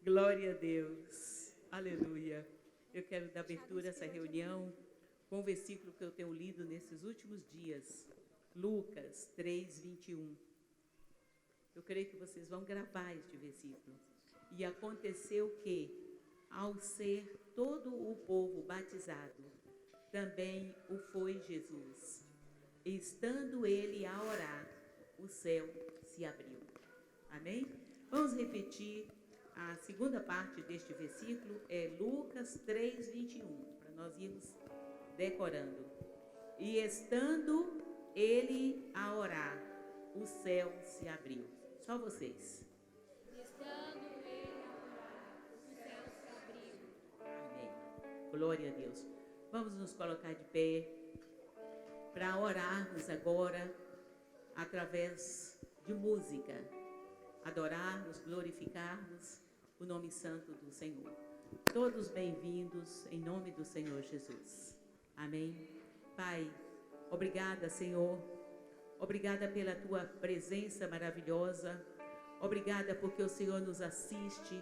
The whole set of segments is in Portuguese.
Glória a Deus. Aleluia. Eu quero dar abertura a essa reunião com o versículo que eu tenho lido nesses últimos dias. Lucas 3:21. Eu creio que vocês vão gravar este versículo. E aconteceu que, ao ser todo o povo batizado, também o foi Jesus. Estando ele a orar, o céu se abriu. Amém? Vamos repetir a segunda parte deste versículo, é Lucas 3:21, para nós irmos decorando. E estando ele a orar, o céu se abriu. Só vocês. Estando ele a orar, o céu se abriu. Amém. Glória a Deus. Vamos nos colocar de pé para orarmos agora através de música. Adorarmos, glorificarmos o nome santo do Senhor. Todos bem-vindos em nome do Senhor Jesus. Amém. Pai, obrigada, Senhor. Obrigada pela tua presença maravilhosa. Obrigada porque o Senhor nos assiste.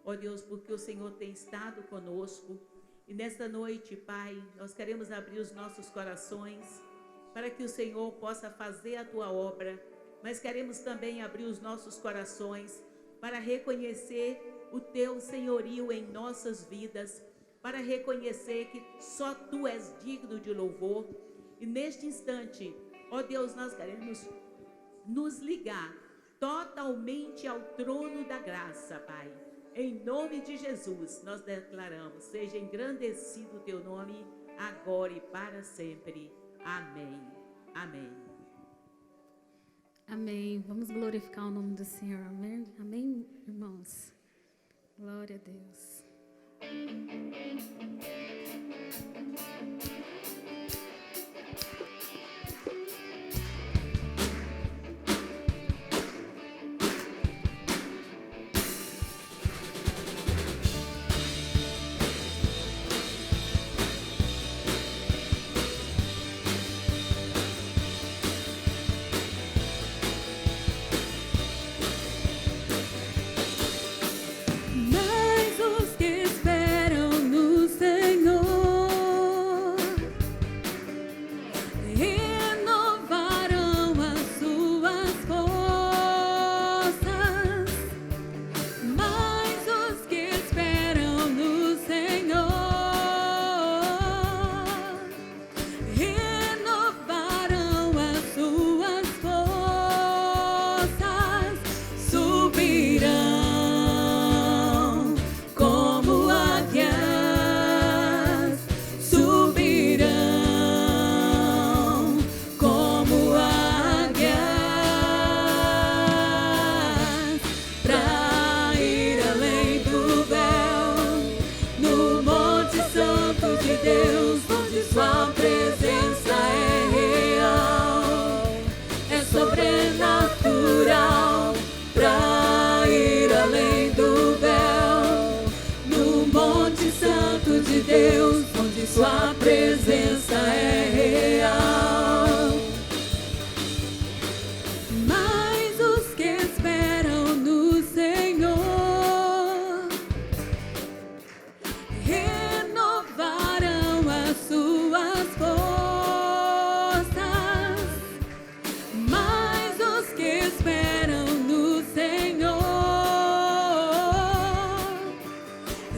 Ó Deus, porque o Senhor tem estado conosco. E nesta noite, Pai, nós queremos abrir os nossos corações para que o Senhor possa fazer a tua obra. Mas queremos também abrir os nossos corações para reconhecer o teu senhorio em nossas vidas, para reconhecer que só tu és digno de louvor. E neste instante, ó Deus, nós queremos nos ligar totalmente ao trono da graça, Pai. Em nome de Jesus, nós declaramos, seja engrandecido o teu nome, agora e para sempre. Amém. Amém. Amém. Vamos glorificar o nome do Senhor. Amém, amém, irmãos. Glória a Deus. Mas os que esperam no Senhor renovarão as suas forças. Mas os que esperam no Senhor renovarão as suas forças, subirão como águias, subirão como águias, pra ir além do véu, no Monte Santo de Deus, onde sua presença é real, é sobrenatural, pra ir além do véu, no Monte Santo de Deus, onde sua presença é real. Mas os que esperam no Senhor renovarão as suas forças. Mas os que esperam no Senhor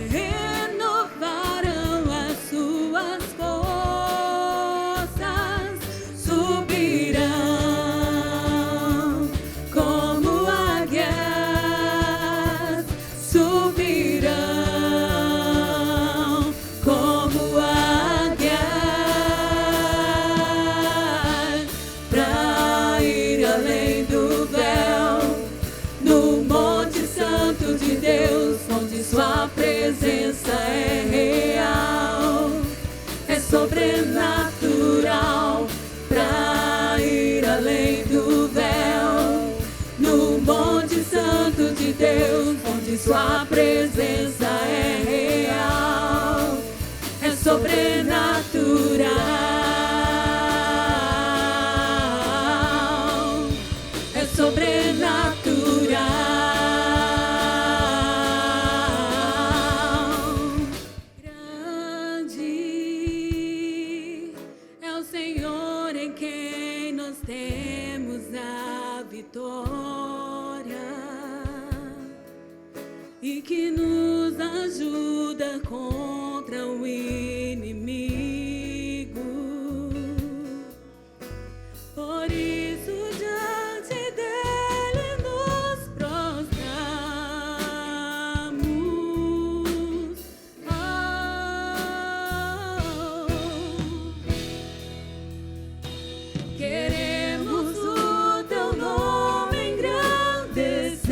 renovarão as suas forças, subirão como águias, subirão como águias, pra ir além do véu, no Monte Santo de Deus, onde sua presença é real, é sobrenatural, pra ir além do véu, no Monte Santo de Deus, onde sua presença é real, é sobrenatural, é sobrenatural. e que nos ajuda contra o inimigo. Por isso diante dele nos prostramos. Queremos o teu nome engrandecer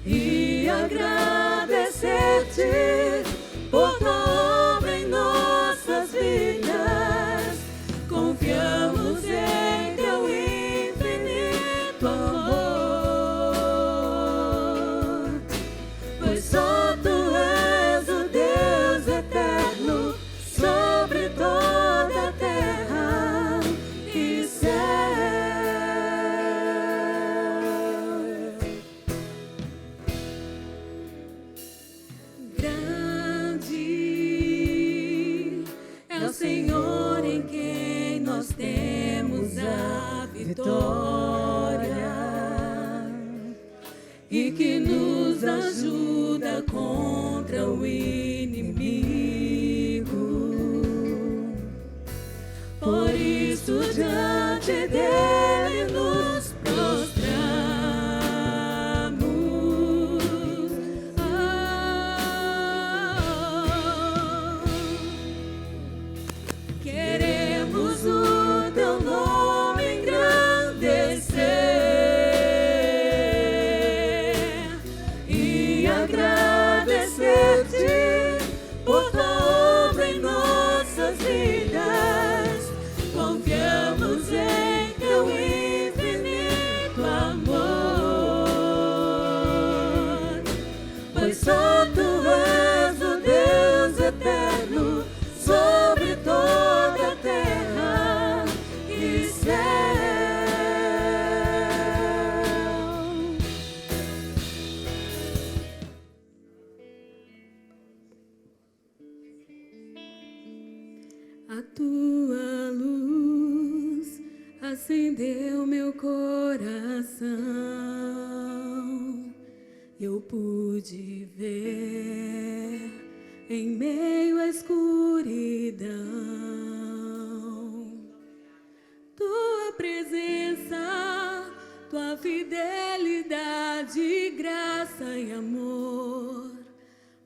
e agradecer-te por tua obra em nossas vidas. Confiamos em teu infinito amor, pois só tu és o Deus eterno sobre toda a terra e céu. Grande é o Senhor em quem nós temos a vitória e que nos ajuda contra o inimigo. Por isso diante dele nos prostramos. Queremos o teu nome engrandecer e agradecer-te por tua obra em nossas vidas. Confiamos em teu infinito amor, pois só tu és o Deus eterno sobre toda a terra e céu. A tua luz acendeu meu coração. Eu pude ver em meio à escuridão tua presença, tua fidelidade, graça e amor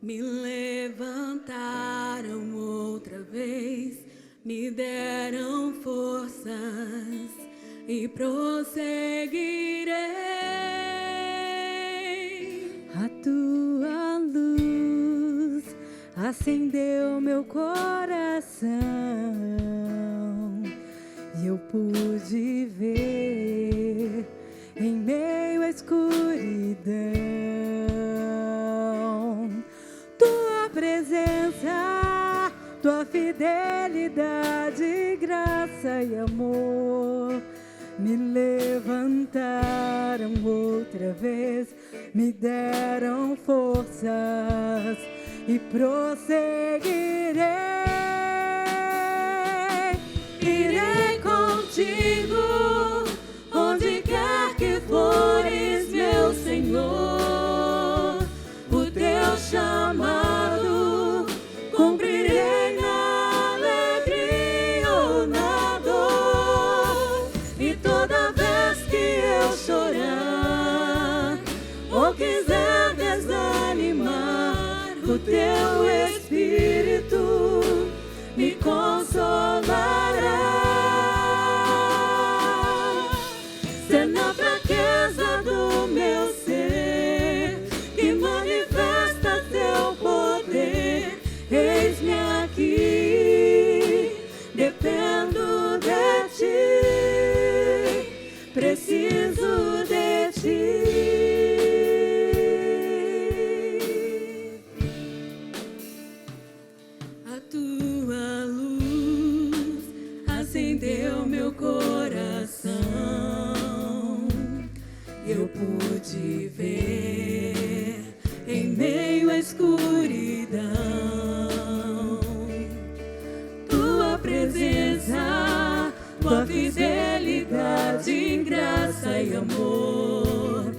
me levantaram outra vez, me deram forças e prosseguirei. A tua luz acendeu meu coração e eu pude ver em meio à escuridão tua presença, tua fidelidade, graça e amor me levantaram outra vez, me deram forças e prosseguirei. Irei contigo onde quer que fores, meu Senhor. O teu chamado cumprirei na alegria ou na dor. E toda vez que eu chorar ou quiser desanimar, o teu Espírito me consolará. Se na fraqueza do meu ser que manifesta teu poder, eis-me aqui, dependo de ti, preciso de ti. A tua luz acendeu meu coração, eu pude ver em meio à escuridão tua presença, tua fidelidade, graça e amor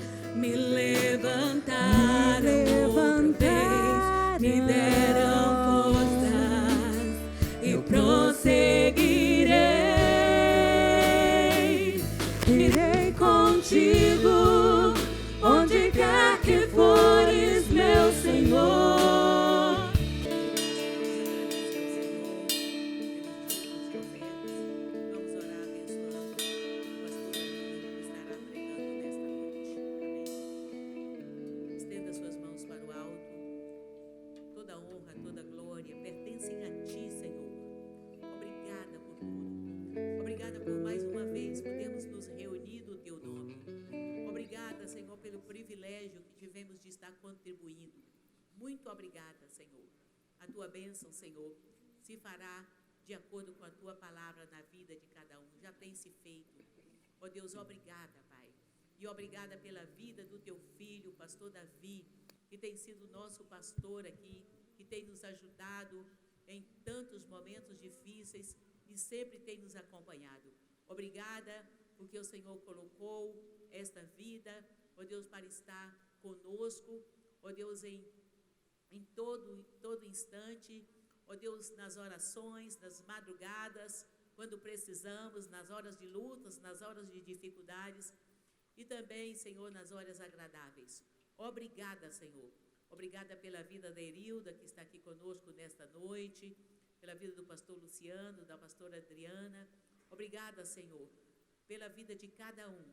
privilégio que tivemos de estar contribuindo. Muito obrigada, Senhor. A tua bênção, Senhor, se fará de acordo com a tua palavra na vida de cada um. Já tem se feito. Ó Deus, obrigada, Pai. E obrigada pela vida do teu filho, o pastor Davi, que tem sido nosso pastor aqui, que tem nos ajudado em tantos momentos difíceis e sempre tem nos acompanhado. Obrigada porque o Senhor colocou esta vida, ó Deus, para estar conosco, ó Deus, em todo instante, ó Deus, nas orações, nas madrugadas, quando precisamos, nas horas de lutas, nas horas de dificuldades e também, Senhor, nas horas agradáveis. Obrigada, Senhor. Obrigada pela vida da Erilda, que está aqui conosco nesta noite, pela vida do pastor Luciano, da pastora Adriana. Obrigada, Senhor, pela vida de cada um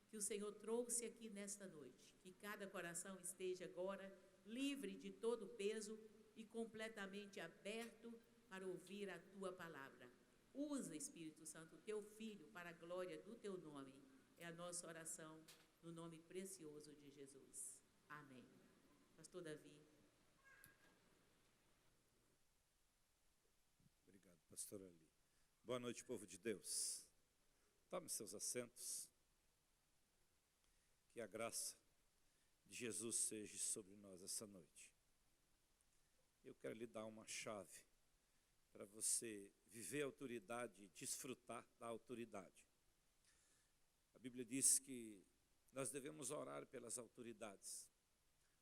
que o Senhor trouxe aqui nesta noite. Que cada coração esteja agora livre de todo peso e completamente aberto para ouvir a tua palavra. Usa, Espírito Santo, teu Filho para a glória do teu nome. É a nossa oração no nome precioso de Jesus. Amém. Pastor Davi. Obrigado, pastor Ali. Boa noite, povo de Deus. Tome seus assentos. Que a graça de Jesus seja sobre nós essa noite. Eu quero lhe dar uma chave para você viver a autoridade e desfrutar da autoridade. A Bíblia diz que nós devemos orar pelas autoridades,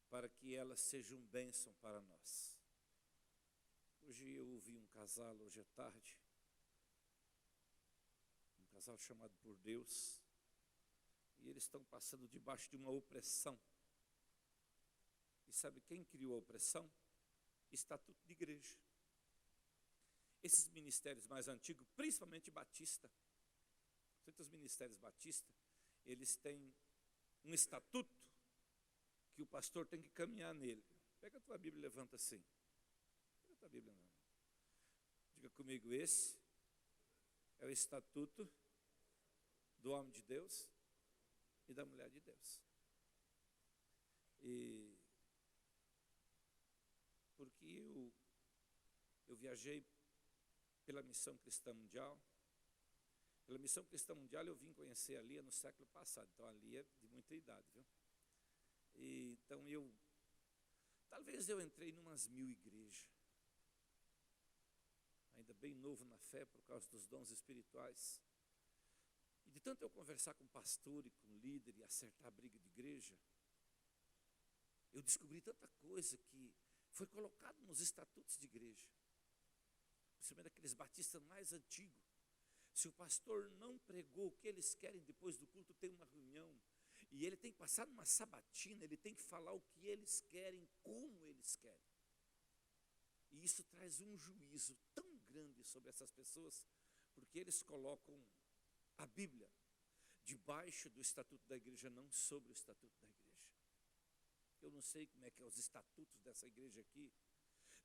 para que elas sejam bênção para nós. Hoje eu ouvi um casal, hoje à tarde, um casal chamado por Deus, e eles estão passando debaixo de uma opressão. E sabe quem criou a opressão? Estatuto de igreja. Esses ministérios mais antigos, principalmente batista, os ministérios batistas, eles têm um estatuto que o pastor tem que caminhar nele. Pega a tua Bíblia e levanta assim. Pega a tua Bíblia, não. Diga comigo, esse é o estatuto do homem de Deus e da mulher de Deus. E porque eu viajei pela Missão Cristã Mundial. Pela Missão Cristã Mundial eu vim conhecer a Lia no século passado. Então a Lia é de muita idade, viu? E, então talvez eu entrei em umas 1000 igrejas. Ainda bem novo na fé por causa dos dons espirituais. E de tanto eu conversar com pastor e com líder e acertar a briga de igreja, eu descobri tanta coisa que foi colocado nos estatutos de igreja. Principalmente aqueles batistas mais antigos. Se o pastor não pregou o que eles querem depois do culto, tem uma reunião. E ele tem que passar numa sabatina, ele tem que falar o que eles querem, como eles querem. E isso traz um juízo tão grande sobre essas pessoas, porque eles colocam a Bíblia debaixo do estatuto da igreja, não sobre o estatuto da igreja. Eu não sei como é que é os estatutos dessa igreja aqui.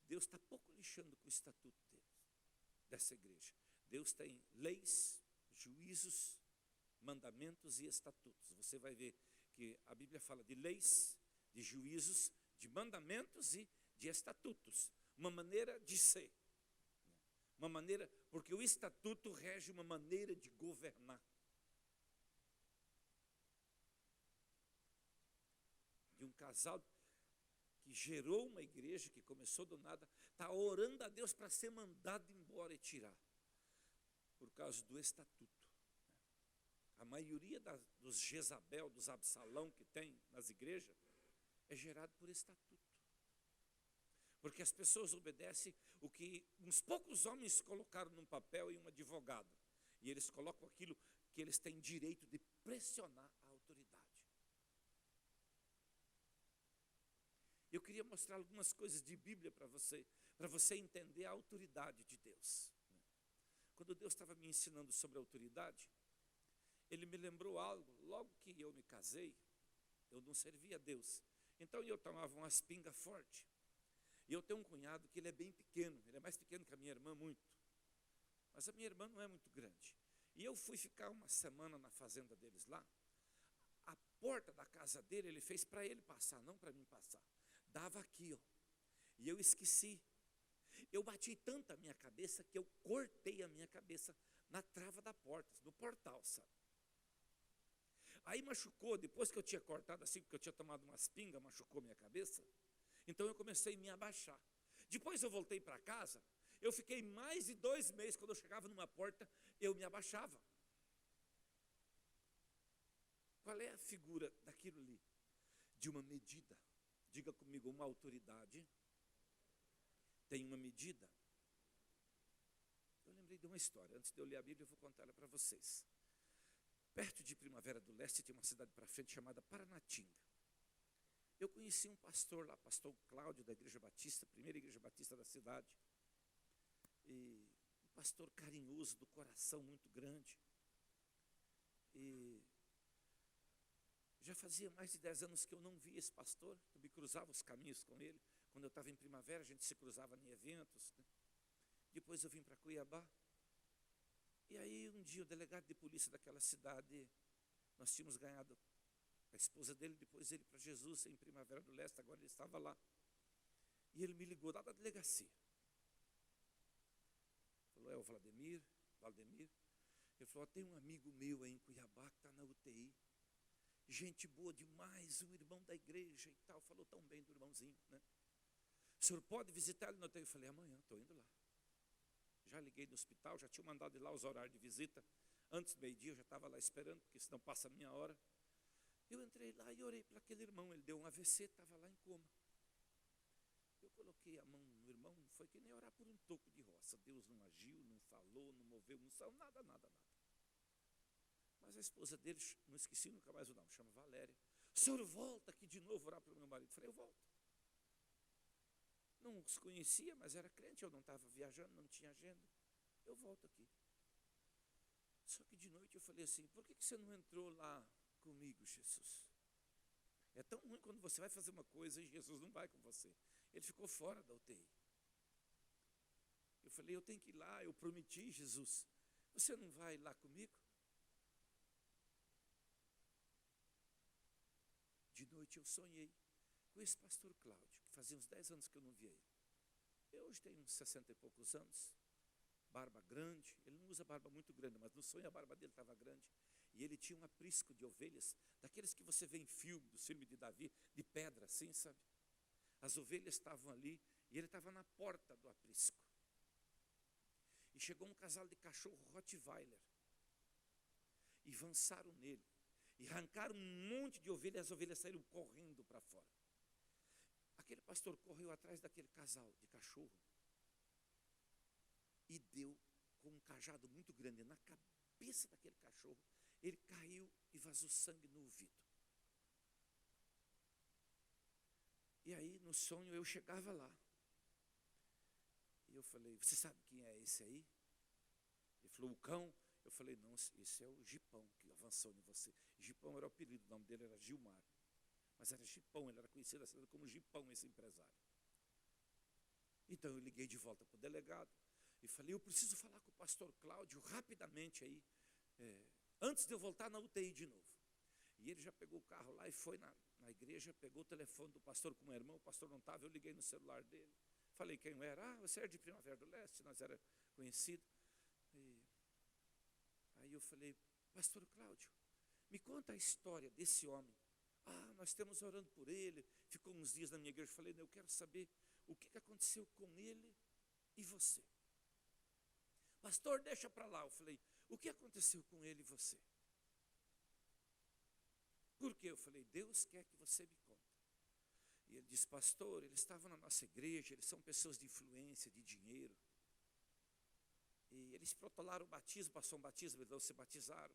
Deus está pouco lixando com o estatuto dessa igreja. Deus tem leis, juízos, mandamentos e estatutos. Você vai ver que a Bíblia fala de leis, de juízos, de mandamentos e de estatutos. Uma maneira de ser. Uma maneira, porque o estatuto rege uma maneira de governar. De um casal que gerou uma igreja, que começou do nada, está orando a Deus para ser mandado embora e tirar. Por causa do estatuto. A maioria dos Jezabel, dos Absalão que tem nas igrejas, é gerado por estatuto. Porque as pessoas obedecem o que uns poucos homens colocaram num papel e um advogado. E eles colocam aquilo que eles têm direito de pressionar a autoridade. Eu queria mostrar algumas coisas de Bíblia para você entender a autoridade de Deus. Quando Deus estava me ensinando sobre a autoridade, Ele me lembrou algo. Logo que eu me casei, eu não servia a Deus. Então eu tomava umas pingas fortes. E eu tenho um cunhado que ele é bem pequeno. Ele é mais pequeno que a minha irmã, muito. Mas a minha irmã não é muito grande. E eu fui ficar uma semana na fazenda deles lá. A porta da casa dele, ele fez para ele passar, não para mim passar. Dava aqui, ó. E eu esqueci. Eu bati tanto a minha cabeça que eu cortei a minha cabeça na trava da porta, no portal, sabe? Aí machucou, depois que eu tinha cortado assim, porque eu tinha tomado umas pingas, machucou minha cabeça. Então eu comecei a me abaixar. Depois eu voltei para casa, eu fiquei mais de 2 meses, quando eu chegava numa porta, eu me abaixava. Qual é a figura daquilo ali? De uma medida. Diga comigo, uma autoridade tem uma medida. Eu lembrei de uma história, antes de eu ler a Bíblia, eu vou contar ela para vocês. Perto de Primavera do Leste, tinha uma cidade para frente chamada Paranatinga. Eu conheci um pastor lá, pastor Cláudio, da Igreja Batista, primeira Igreja Batista da cidade. E um pastor carinhoso, do coração muito grande. E já fazia mais de 10 anos que eu não via esse pastor, eu me cruzava os caminhos com ele. Quando eu estava em Primavera, a gente se cruzava em eventos, né? Depois eu vim para Cuiabá. E aí um dia o delegado de polícia daquela cidade, nós tínhamos ganhado a esposa dele, depois ele para Jesus em Primavera do Leste, agora ele estava lá. E ele me ligou lá da delegacia. Falou, é o Valdemir. Ele falou, tem um amigo meu aí em Cuiabá que está na UTI. Gente boa demais, um irmão da igreja e tal. Falou tão bem do irmãozinho, né? O senhor pode visitar ele no UTI? Eu falei, amanhã, estou indo lá. Já liguei no hospital, já tinha mandado ir lá os horários de visita. Antes do meio-dia eu já estava lá esperando, porque senão passa a minha hora. Eu entrei lá e orei para aquele irmão, ele deu um AVC, estava lá em coma. Eu coloquei a mão no irmão, foi que nem orar por um toco de roça. Deus não agiu, não falou, não moveu, não saiu, nada. Mas a esposa dele, não esqueci nunca mais o nome, chama Valéria. O senhor volta aqui de novo orar para o meu marido? Eu falei, eu volto. Não os conhecia, mas era crente, eu não estava viajando, não tinha agenda. Eu volto aqui. Só que de noite eu falei assim, por que você não entrou lá comigo, Jesus? É tão ruim quando você vai fazer uma coisa e Jesus não vai com você. Ele ficou fora da UTI. Eu falei, eu tenho que ir lá, eu prometi, Jesus. Você não vai lá comigo? De noite eu sonhei com esse pastor Cláudio, que fazia uns 10 anos que eu não via ele. Eu hoje tenho uns 60 e poucos anos, barba grande, ele não usa barba muito grande, mas no sonho a barba dele estava grande. E ele tinha um aprisco de ovelhas, daqueles que você vê em filme, do filme de Davi, de pedra assim, sabe? As ovelhas estavam ali e ele estava na porta do aprisco. E chegou um casal de cachorro Rottweiler e avançaram nele. E arrancaram um monte de ovelhas, as ovelhas saíram correndo para fora. Aquele pastor correu atrás daquele casal de cachorro e deu com um cajado muito grande na cabeça daquele cachorro. Ele caiu e vazou sangue no ouvido. E aí no sonho eu chegava lá. E eu falei, você sabe quem é esse aí? Ele falou, o cão. Eu falei, não, esse é o Gipão que avançou em você. Gipão era o apelido, o nome dele era Gilmar. Mas era Gipão, ele era conhecido como Gipão, esse empresário. Então eu liguei de volta para o delegado e falei, eu preciso falar com o pastor Cláudio rapidamente aí, antes de eu voltar na UTI de novo. E ele já pegou o carro lá e foi na igreja, pegou o telefone do pastor com o meu irmão, o pastor não estava, eu liguei no celular dele. Falei quem eu era, você era de Primavera do Leste, nós era conhecido. Aí eu falei, pastor Cláudio, me conta a história desse homem. Nós estamos orando por ele, ficou uns dias na minha igreja. Eu falei, eu quero saber o que aconteceu com ele e você. Pastor, deixa para lá. Eu falei, o que aconteceu com ele e você? Por quê? Eu falei, Deus quer que você me conte. E ele disse, pastor, eles estavam na nossa igreja, eles são pessoas de influência, de dinheiro. E eles protolaram o batismo, passou um batismo, eles se batizaram.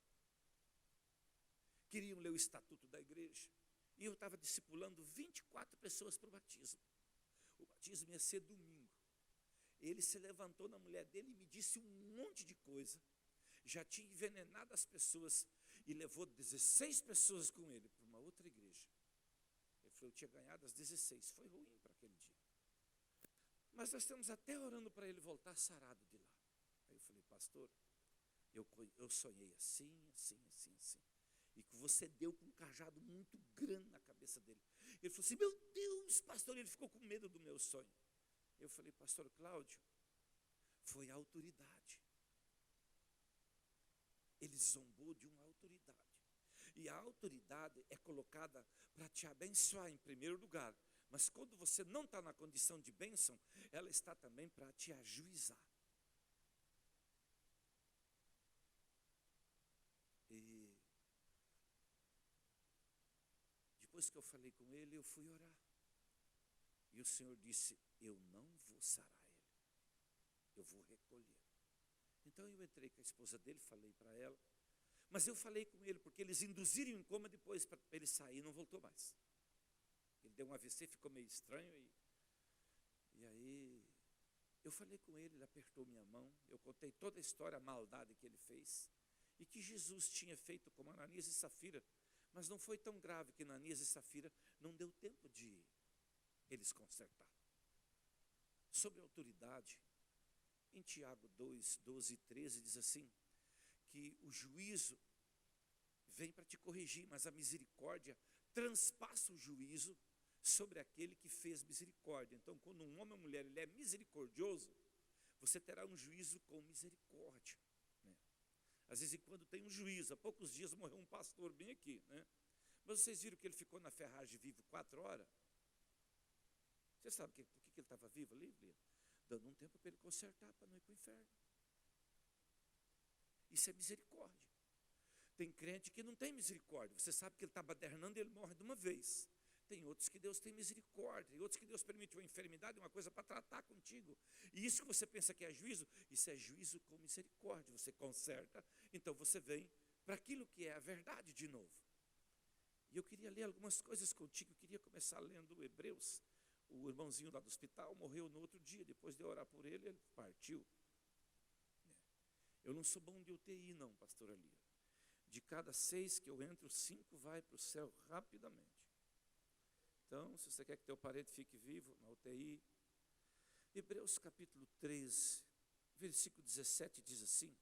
Queriam ler o estatuto da igreja. E eu estava discipulando 24 pessoas para o batismo. O batismo ia ser domingo. Ele se levantou na mulher dele e me disse um monte de coisa. Já tinha envenenado as pessoas e levou 16 pessoas com ele para uma outra igreja. Ele falou, eu tinha ganhado as 16. Foi ruim para aquele dia. Mas nós estamos até orando para ele voltar sarado de lá. Aí eu falei, pastor, eu sonhei assim. e que você deu com um cajado muito grande na cabeça dele. Ele falou assim: meu Deus, pastor, ele ficou com medo do meu sonho. Eu falei: pastor Cláudio, foi a autoridade. Ele zombou de uma autoridade. E a autoridade é colocada para te abençoar em primeiro lugar. Mas quando você não está na condição de bênção, ela está também para te ajuizar. E depois que eu falei com ele, eu fui orar. E o Senhor disse: eu não vou sarar ele, eu vou recolher. Então eu entrei com a esposa dele, falei para ela. Mas eu falei com ele, porque eles induziram em coma depois para ele sair, não voltou mais. Ele deu um AVC, ficou meio estranho. E aí eu falei com ele, ele apertou minha mão. Eu contei toda a história, a maldade que ele fez. E que Jesus tinha feito com Ananias e Safira. Mas não foi tão grave que Ananias e Safira não deu tempo de eles consertar. Sobre a autoridade, em Tiago 2, 12 e 13 diz assim, que o juízo vem para te corrigir, mas a misericórdia transpassa o juízo sobre aquele que fez misericórdia. Então, quando um homem ou mulher ele é misericordioso, você terá um juízo com misericórdia, né? Às vezes, quando tem um juízo, há poucos dias morreu um pastor bem aqui, né? Mas vocês viram que ele ficou na ferragem vivo 4 horas? Você sabe por que ele estava vivo ali? Dando um tempo para ele consertar, para não ir para o inferno. Isso é misericórdia. Tem crente que não tem misericórdia. Você sabe que ele está badernando e ele morre de uma vez. Tem outros que Deus tem misericórdia. E outros que Deus permite uma enfermidade, uma coisa para tratar contigo. E isso que você pensa que é juízo, isso é juízo com misericórdia. Você conserta, então você vem para aquilo que é a verdade de novo. E eu queria ler algumas coisas contigo. Eu queria começar lendo Hebreus. O irmãozinho lá do hospital morreu no outro dia. Depois de eu orar por ele, ele partiu. Eu não sou bom de UTI não, pastora Lia. De cada 6 que eu entro, 5 vai para o céu rapidamente. Então, se você quer que teu parente fique vivo na UTI, Hebreus capítulo 13, versículo 17 diz assim: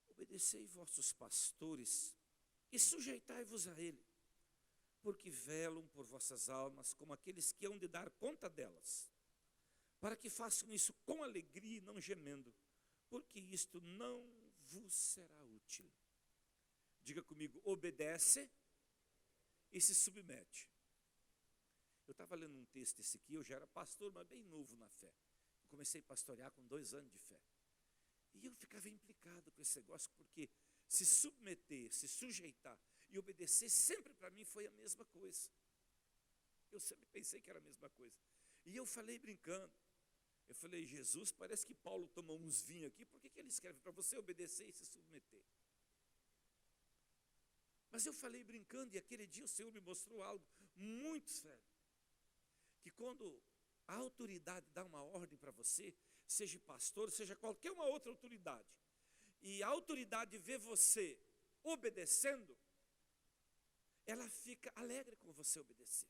obedecei vossos pastores e sujeitai-vos a ele, porque velam por vossas almas como aqueles que hão de dar conta delas, para que façam isso com alegria e não gemendo, porque isto não vos será útil. Diga comigo: obedece e se submete. Eu estava lendo um texto esse aqui, eu já era pastor, mas bem novo na fé. Eu comecei a pastorear com 2 anos de fé. E eu ficava implicado com esse negócio, porque se submeter, se sujeitar e obedecer, sempre para mim foi a mesma coisa. Eu sempre pensei que era a mesma coisa. E eu falei brincando, eu falei: Jesus, parece que Paulo tomou uns vinhos aqui, por que ele escreve para você obedecer e se submeter? Mas eu falei brincando, e aquele dia o Senhor me mostrou algo muito sério. Que quando a autoridade dá uma ordem para você, seja pastor, seja qualquer uma outra autoridade, e a autoridade vê você obedecendo, ela fica alegre com você obedecer.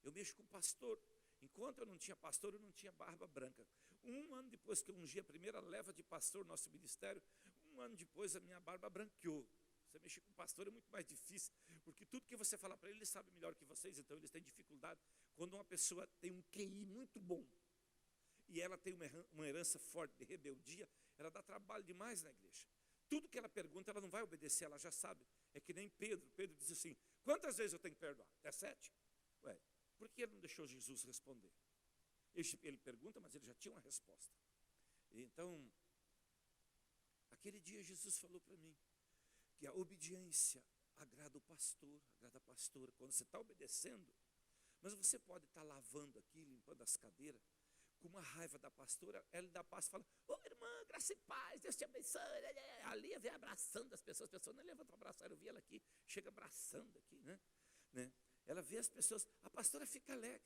Eu mexo com pastor. Enquanto eu não tinha pastor, eu não tinha barba branca. 1 ano depois que eu ungi a primeira leva de pastor no nosso ministério, 1 ano depois a minha barba branqueou. Você mexer com pastor é muito mais difícil, porque tudo que você falar para ele, ele sabe melhor que vocês, então eles têm dificuldade. Quando uma pessoa tem um QI muito bom, e ela tem uma herança forte de rebeldia, ela dá trabalho demais na igreja. Tudo que ela pergunta, ela não vai obedecer, ela já sabe. É que nem Pedro. Pedro diz assim: quantas vezes eu tenho que perdoar? Até 7? Ué, por que ele não deixou Jesus responder? Ele pergunta, mas ele já tinha uma resposta. Então, aquele dia Jesus falou para mim que a obediência agrada o pastor, agrada a pastora. Quando você está obedecendo, mas você pode estar lavando aqui, limpando as cadeiras, com uma raiva da pastora, ela dá passo e fala: ô irmã, graça e paz, Deus te abençoe. Ali vem abraçando as pessoas não levantam para abraçar, eu vi ela aqui, chega abraçando aqui, né? Ela vê as pessoas, a pastora fica alegre.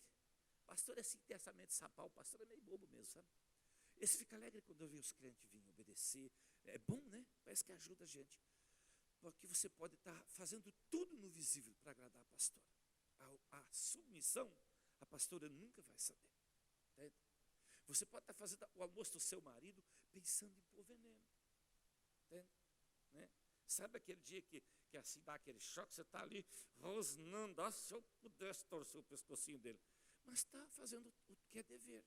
Pastor é assim, tem essa mente sapal, o pastor é meio bobo mesmo, sabe? Esse fica alegre quando eu vejo os crentes virem obedecer. É bom, né? Parece que ajuda a gente. Porque você pode estar fazendo tudo no visível para agradar a pastora. A submissão, a pastora nunca vai saber. Entende? Você pode estar fazendo o almoço do seu marido pensando em pôr veneno. Entende? Né? Sabe aquele dia que assim dá aquele choque, você está ali rosnando, ah, se eu pudesse torcer o pescocinho dele. Mas está fazendo o que é dever.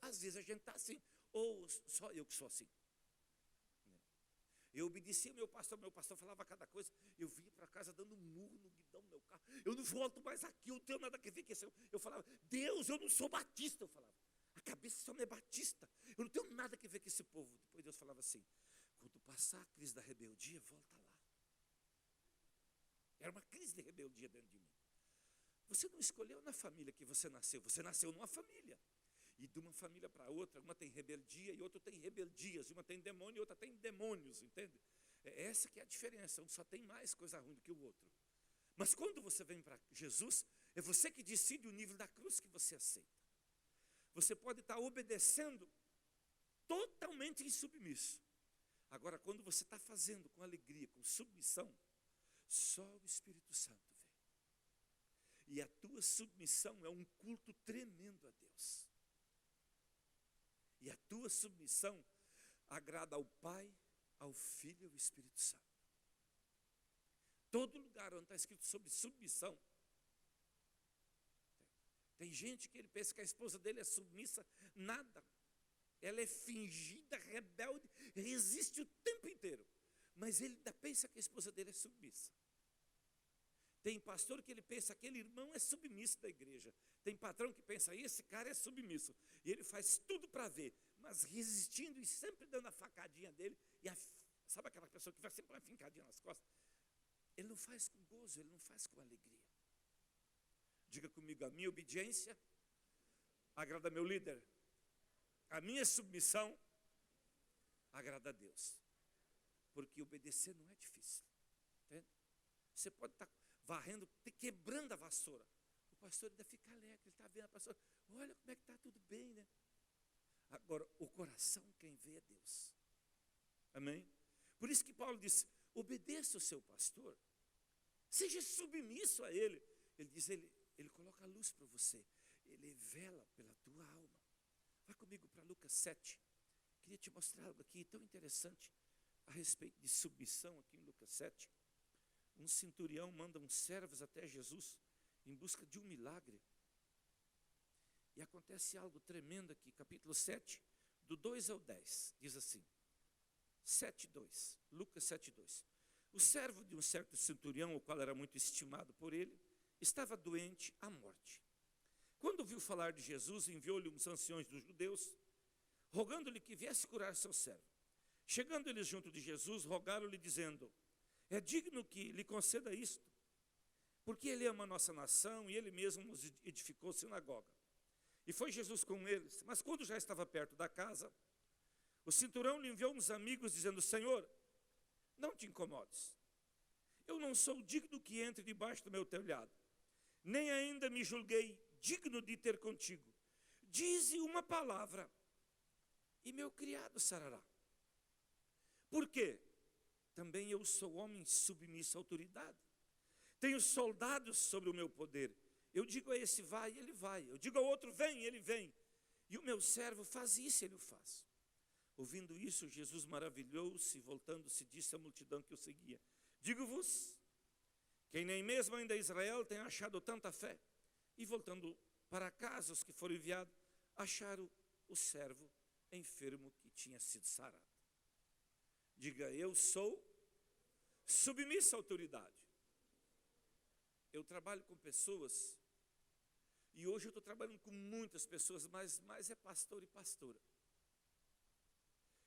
Às vezes a gente está assim, ou só eu que sou assim. Eu obedecia meu pastor falava cada coisa, eu vinha para casa dando um murro no guidão do meu carro, eu não volto mais aqui, eu não tenho nada a ver com isso. Eu falava, Deus, eu não sou batista, eu falava, a cabeça só não é batista, eu não tenho nada a ver com esse povo. Depois Deus falava assim, quando passar a crise da rebeldia, volta lá. Era uma crise de rebeldia dentro de mim. Você não escolheu na família que você nasceu numa família. E de uma família para outra, uma tem rebeldia e outra tem rebeldias, uma tem demônio e outra tem demônios, entende? Essa que é a diferença, um só tem mais coisa ruim do que o outro. Mas quando você vem para Jesus, é você que decide o nível da cruz que você aceita. Você pode estar obedecendo totalmente insubmisso. Agora, quando você está fazendo com alegria, com submissão, só o Espírito Santo vem. E a tua submissão é um culto tremendo a Deus. E a tua submissão agrada ao Pai, ao Filho e ao Espírito Santo. Todo lugar onde está escrito sobre submissão, tem gente que ele pensa que a esposa dele é submissa, nada. Ela é fingida, rebelde, resiste o tempo inteiro. Mas ele ainda pensa que a esposa dele é submissa. Tem pastor que ele pensa que aquele irmão é submisso da igreja. Tem patrão que pensa, esse cara é submisso. E ele faz tudo para ver, mas resistindo e sempre dando a facadinha dele. Sabe aquela pessoa que vai sempre uma fincadinha nas costas? Ele não faz com gozo, ele não faz com alegria. Diga comigo, a minha obediência agrada meu líder. A minha submissão agrada a Deus. Porque obedecer não é difícil. Entende? Você pode estar varrendo, quebrando a vassoura. O pastor ainda fica alegre, ele está vendo a pastora, olha como é que está tudo bem, né? Agora, o coração quem vê é Deus. Amém? Por isso que Paulo disse, obedeça o seu pastor, seja submisso a ele. Ele diz, ele coloca a luz para você, ele vela pela tua alma. Vai comigo para Lucas 7. Queria te mostrar algo aqui tão interessante a respeito de submissão aqui em Lucas 7. Um centurião manda uns servos até Jesus em busca de um milagre. E acontece algo tremendo aqui, capítulo 7, do 2 ao 10, diz assim, 7:2, Lucas 7:2. O servo de um certo centurião, o qual era muito estimado por ele, estava doente à morte. Quando ouviu falar de Jesus, enviou-lhe uns anciões dos judeus, rogando-lhe que viesse curar seu servo. Chegando eles junto de Jesus, rogaram-lhe dizendo, é digno que lhe conceda isto, porque ele ama a nossa nação e ele mesmo nos edificou sinagoga. E foi Jesus com eles, mas quando já estava perto da casa, o centurião lhe enviou uns amigos dizendo, Senhor, não te incomodes, eu não sou digno que entre debaixo do meu telhado, nem ainda me julguei digno de ter contigo. Dize uma palavra e meu criado sarará. Por quê? Também eu sou homem submisso à autoridade. Tenho soldados sobre o meu poder. Eu digo a esse vai, ele vai. Eu digo ao outro vem, ele vem. E o meu servo faz isso, ele o faz. Ouvindo isso, Jesus maravilhou-se, voltando-se, disse à multidão que o seguia, digo-vos, quem nem mesmo ainda Israel tem achado tanta fé. E voltando para casa, os que foram enviados, acharam o servo enfermo que tinha sido sarado. Diga, eu sou submisso à autoridade. Eu trabalho com pessoas, e hoje eu estou trabalhando com muitas pessoas, mas mais é pastor e pastora.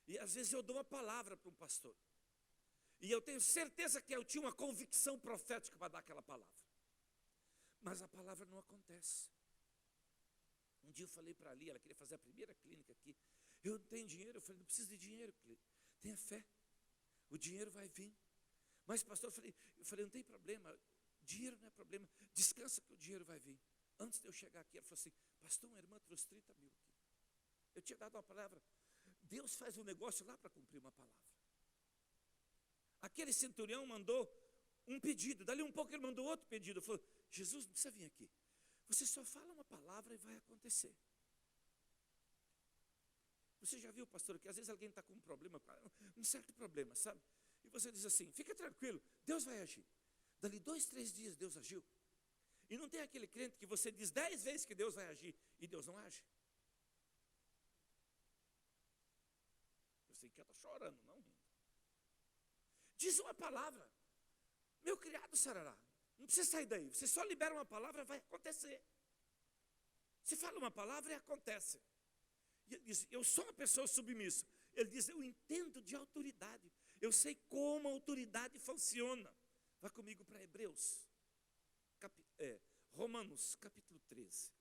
E às vezes eu dou uma palavra para um pastor, e eu tenho certeza que eu tinha uma convicção profética para dar aquela palavra, mas a palavra não acontece. Um dia eu falei para ali, ela queria fazer a primeira clínica aqui, eu não tenho dinheiro, eu falei, não precisa de dinheiro, tenha fé, o dinheiro vai vir. Mas pastor, eu falei, não tem problema, dinheiro não é problema, descansa que o dinheiro vai vir. Antes de eu chegar aqui, ela falou assim, pastor, uma irmã trouxe 30 mil aqui. Eu tinha dado uma palavra, Deus faz um negócio lá para cumprir uma palavra. Aquele centurião mandou um pedido, dali um pouco ele mandou outro pedido, falou, Jesus não precisa vir aqui, você só fala uma palavra e vai acontecer. Você já viu, pastor, que às vezes alguém está com um problema, um certo problema, sabe? e você diz assim, fica tranquilo, Deus vai agir. Dali 2, 3 dias Deus agiu. E não tem aquele crente que você diz 10 vezes que Deus vai agir e Deus não age. Eu sei que eu estou chorando, não rindo. Diz uma palavra, meu criado sarará. Não precisa sair daí, você só libera uma palavra, vai acontecer. Você fala uma palavra e acontece. E ele diz, eu sou uma pessoa submissa. Ele diz, eu entendo de autoridade. Eu sei como a autoridade funciona. Vá comigo para Hebreus, Romanos capítulo 13.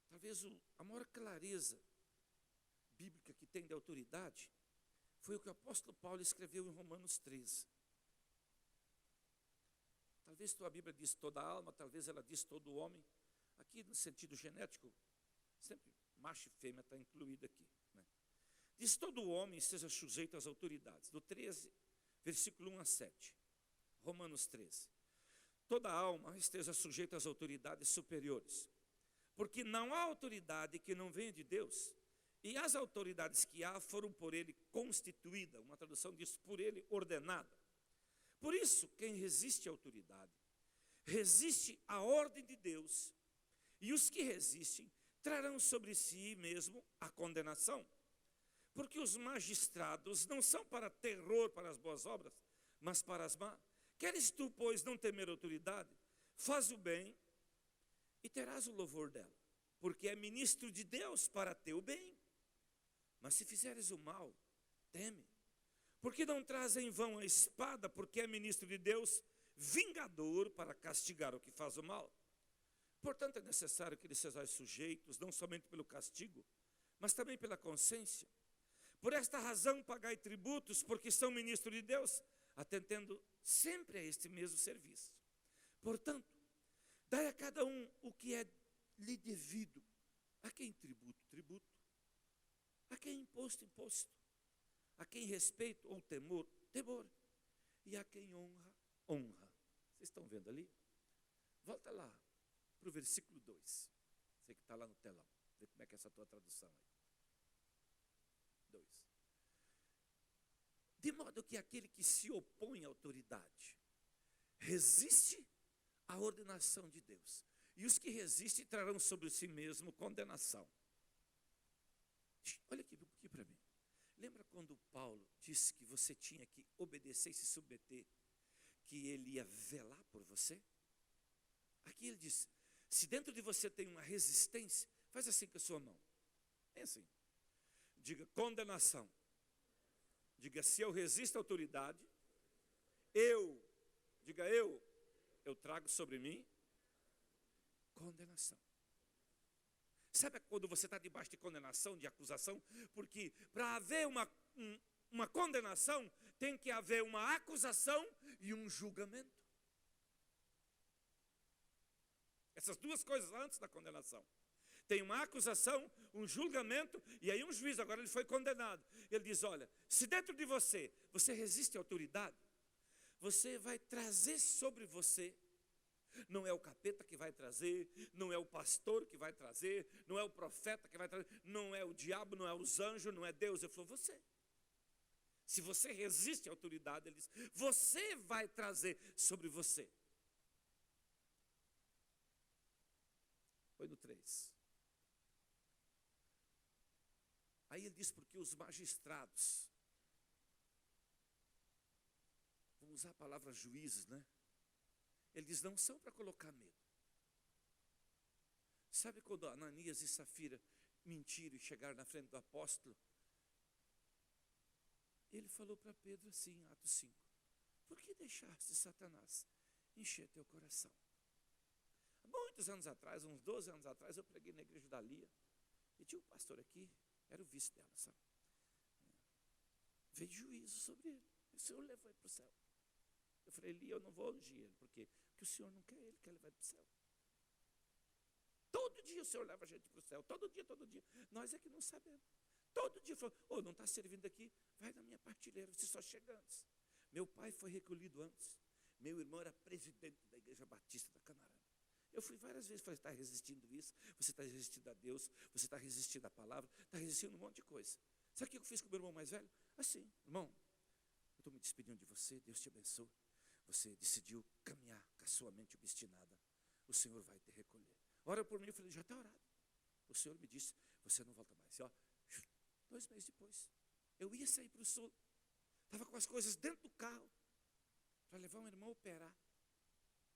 Talvez a maior clareza bíblica que tem de autoridade foi o que o apóstolo Paulo escreveu em Romanos 13. Talvez tua Bíblia diz toda a alma, talvez ela diz todo o homem. Aqui no sentido genético, sempre macho e fêmea está incluído aqui, né? Diz todo o homem seja sujeito às autoridades. Do 13, versículo 1 a 7. Romanos 13. Toda alma esteja sujeita às autoridades superiores, porque não há autoridade que não venha de Deus, e as autoridades que há foram por ele constituídas, uma tradução diz por ele ordenada. Por isso, quem resiste à autoridade, resiste à ordem de Deus, e os que resistem trarão sobre si mesmo a condenação, porque os magistrados não são para terror para as boas obras, mas para as más. Queres tu, pois, não temer autoridade? Faz o bem e terás o louvor dela, porque é ministro de Deus para teu bem. Mas se fizeres o mal, teme, porque não traz em vão a espada, porque é ministro de Deus, vingador para castigar o que faz o mal. Portanto, é necessário que eles sejam sujeitos, não somente pelo castigo, mas também pela consciência. Por esta razão, pagai tributos, porque são ministros de Deus, atendendo sempre a este mesmo serviço. Portanto, dai a cada um o que é lhe devido. A quem tributo, tributo. A quem imposto, imposto. A quem respeito ou temor, temor. E a quem honra, honra. Vocês estão vendo ali? Volta lá para o versículo 2. Você que está lá no telão. Vê como é que é essa tua tradução aí. 2. De modo que aquele que se opõe à autoridade resiste à ordenação de Deus. E os que resistem trarão sobre si mesmo condenação. Olha aqui para mim. Lembra quando Paulo disse que você tinha que obedecer e se submeter, que ele ia velar por você? Aqui ele diz, se dentro de você tem uma resistência, faz assim com a sua mão. É assim. Diga condenação. Diga, se eu resisto à autoridade, diga eu trago sobre mim condenação. Sabe quando você está debaixo de condenação, de acusação? Porque para haver uma condenação, tem que haver uma acusação e um julgamento. Essas duas coisas antes da condenação. Tem uma acusação, um julgamento, e aí um juiz, agora ele foi condenado. Ele diz, olha, se dentro de você resiste à autoridade, você vai trazer sobre você, não é o capeta que vai trazer, não é o pastor que vai trazer, não é o profeta que vai trazer, não é o diabo, não é os anjos, não é Deus, ele falou, você. Se você resiste à autoridade, ele diz, você vai trazer sobre você. Foi no 3. Aí ele diz, porque os magistrados, vamos usar a palavra juízes, né? Ele diz, não são para colocar medo. Sabe quando Ananias e Safira mentiram e chegaram na frente do apóstolo? Ele falou para Pedro assim, em Atos 5, por que deixaste Satanás encher teu coração? Há muitos anos atrás, uns 12 anos atrás, eu preguei na igreja da Lia, e tinha um pastor aqui, era o vice dela, sabe? Veio juízo sobre ele, o Senhor levou ele para o céu. Eu falei, Lia, eu não vou ungir ele, porque o Senhor não quer ele, quer levar ele para o céu. Todo dia o Senhor leva a gente para o céu, todo dia, nós é que não sabemos. Todo dia falou, não está servindo aqui, vai na minha partilheira, você só chega antes. Meu pai foi recolhido antes, meu irmão era presidente da Igreja Batista da Canarana. Eu fui várias vezes, falei, está resistindo isso, você está resistindo a Deus, você está resistindo à palavra, está resistindo um monte de coisa. Sabe o que eu fiz com o meu irmão mais velho? Assim, irmão, estou me despedindo de você, Deus te abençoe. Você decidiu caminhar com a sua mente obstinada, o Senhor vai te recolher. Ora por mim. Eu falei, já está orado. O Senhor me disse, você não volta mais. E, ó, 2 meses depois, eu ia sair para o sul, estava com as coisas dentro do carro, para levar um irmão a operar,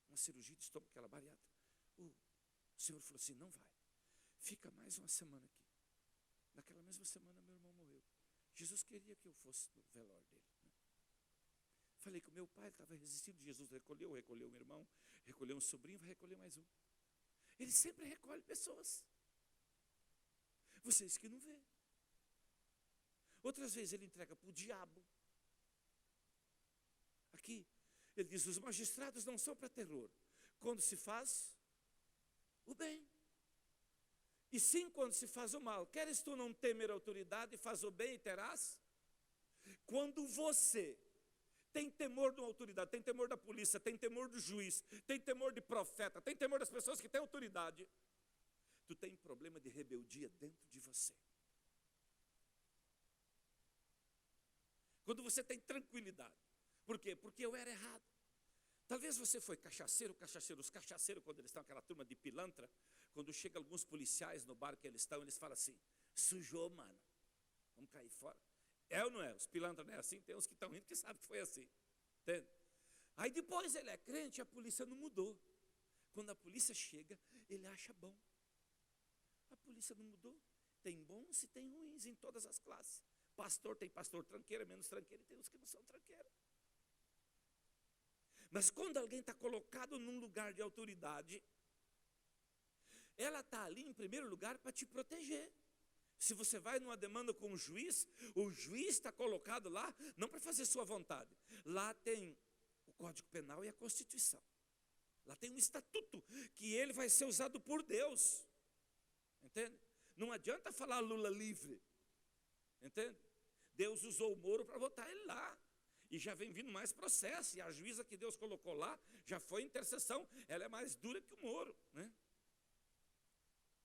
uma cirurgia de estômago, aquela bariátrica. O Senhor falou assim, não vai, fica mais uma semana aqui. Naquela mesma semana meu irmão morreu. Jesus queria que eu fosse no velório dele, né? Falei que o meu pai estava resistindo. Jesus recolheu um irmão, recolheu um sobrinho, vai recolher mais um. Ele sempre recolhe pessoas, vocês que não vê. Outras vezes ele entrega para o diabo. Aqui ele diz, os magistrados não são para terror, quando se faz o bem, e sim quando se faz o mal. Queres tu não temer a autoridade, faz o bem e terás? Quando você tem temor de uma autoridade, tem temor da polícia, tem temor do juiz, tem temor de profeta, tem temor das pessoas que têm autoridade, tu tem problema de rebeldia dentro de você. Quando você tem tranquilidade. Por quê? Porque eu era errado. Talvez você foi cachaceiro, os cachaceiros, quando eles estão aquela turma de pilantra, quando chega alguns policiais no bar que eles estão, eles falam assim, sujou, mano, vamos cair fora. É ou não é? Os pilantras não é assim? Tem uns que estão rindo que sabem que foi assim. Entende? Aí depois ele é crente, a polícia não mudou. Quando a polícia chega, ele acha bom. A polícia não mudou. Tem bons e tem ruins em todas as classes. Pastor, tem pastor tranqueiro, menos tranqueiro, e tem uns que não são tranqueiros. Mas quando alguém está colocado num lugar de autoridade, ela está ali em primeiro lugar para te proteger. Se você vai numa demanda com o juiz está colocado lá, não para fazer sua vontade. Lá tem o Código Penal e a Constituição. Lá tem um estatuto, que ele vai ser usado por Deus. Entende? Não adianta falar Lula livre. Entende? Deus usou o Moro para botar ele lá. E já vem vindo mais processo. E a juíza que Deus colocou lá, já foi intercessão. Ela é mais dura que o Moro, né?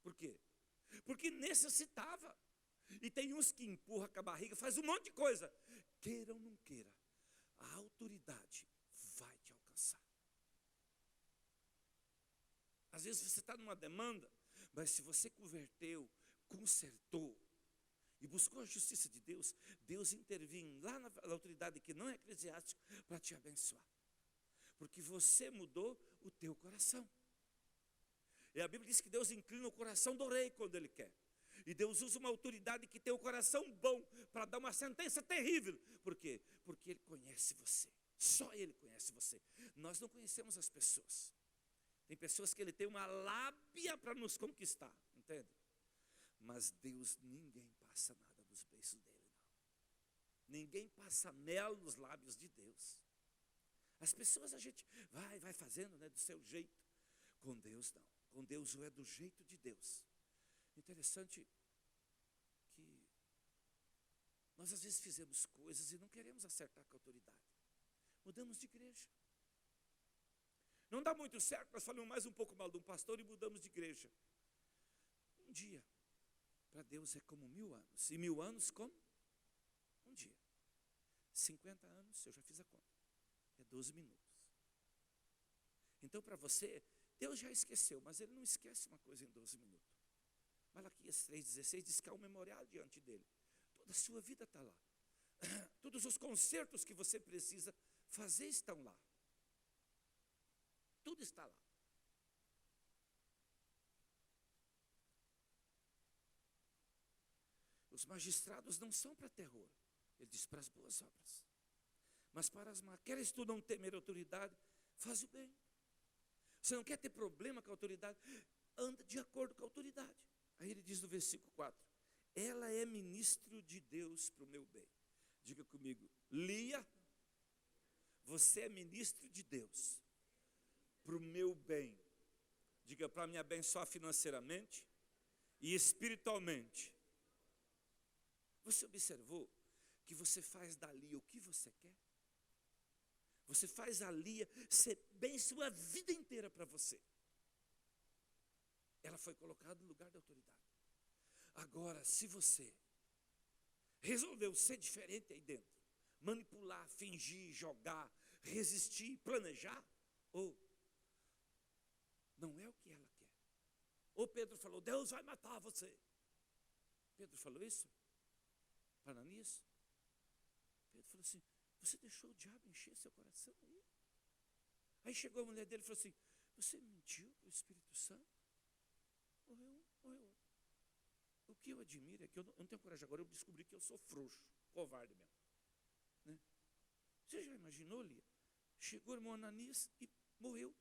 Por quê? Porque necessitava. E tem uns que empurram com a barriga, faz um monte de coisa. Queira ou não queira, a autoridade vai te alcançar. Às vezes você está numa demanda, mas se você converteu, consertou e buscou a justiça de Deus, Deus intervém lá na autoridade que não é eclesiástica para te abençoar. Porque você mudou o teu coração. E a Bíblia diz que Deus inclina o coração do rei quando Ele quer. E Deus usa uma autoridade que tem o coração bom para dar uma sentença terrível. Por quê? Porque Ele conhece você. Só Ele conhece você. Nós não conhecemos as pessoas. Tem pessoas que Ele tem uma lábia para nos conquistar, entende? Mas Deus, ninguém passa nada nos beiços dEle, não. Ninguém passa mel nos lábios de Deus. As pessoas a gente vai fazendo, né, do seu jeito. Com Deus não. Com Deus ou é do jeito de Deus. Interessante que nós às vezes fizemos coisas e não queremos acertar com a autoridade. Mudamos de igreja. Não dá muito certo, nós falamos mais um pouco mal de um pastor e mudamos de igreja. Um dia, para Deus é como 1000 anos. E 1000 anos como? Um dia. 50 anos, eu já fiz a conta. É 12 minutos. Então para você, Deus já esqueceu, mas Ele não esquece uma coisa em 12 minutos. Malaquias 3,16 diz que há um memorial diante dEle. Toda a sua vida está lá. Todos os concertos que você precisa fazer estão lá. Tudo está lá. Os magistrados não são para terror. Ele diz para as boas obras. Mas para as más. Queres tu não temer a autoridade? Faz o bem. Você não quer ter problema com a autoridade? Anda de acordo com a autoridade. Aí ele diz no versículo 4. Ela é ministro de Deus para o meu bem. Diga comigo. Lia, você é ministro de Deus para o meu bem. Diga, para me abençoar financeiramente e espiritualmente. Você observou que você faz dali o que você quer? Você faz ali ser bem sua vida inteira para você. Ela foi colocada no lugar da autoridade. Agora, se você resolveu ser diferente aí dentro, manipular, fingir, jogar, resistir, planejar, ou não é o que ela quer. Ou Pedro falou, Deus vai matar você. Pedro falou isso para Ananias. Pedro falou assim, você deixou o diabo encher seu coração aí? Aí chegou a mulher dele e falou assim, você mentiu para o Espírito Santo? Morreu. O que eu admiro é que eu não tenho coragem agora, eu descobri que eu sou frouxo, covarde mesmo. Né? Você já imaginou, Lia? Chegou o irmão Ananias e morreu.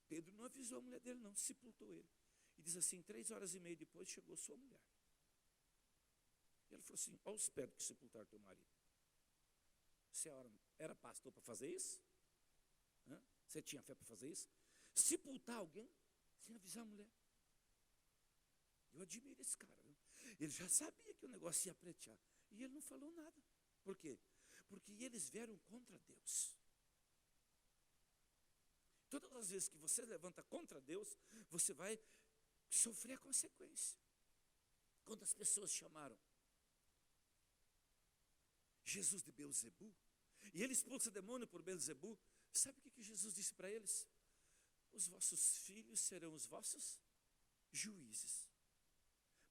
Pedro não avisou a mulher dele não, sepultou ele. E diz assim, 3h30 depois chegou sua mulher. E ela falou assim, olha os pés que sepultaram teu marido. Você era pastor para fazer isso? Hã? Você tinha fé para fazer isso? Sepultar alguém sem avisar a mulher. Eu admiro esse cara. Viu? Ele já sabia que o negócio ia pretear. E ele não falou nada. Por quê? Porque eles vieram contra Deus. Todas as vezes que você levanta contra Deus, você vai sofrer a consequência. Quando as pessoas chamaram Jesus de Beelzebu, e ele expulsa demônio por Beelzebu, sabe o que Jesus disse para eles? Os vossos filhos serão os vossos juízes.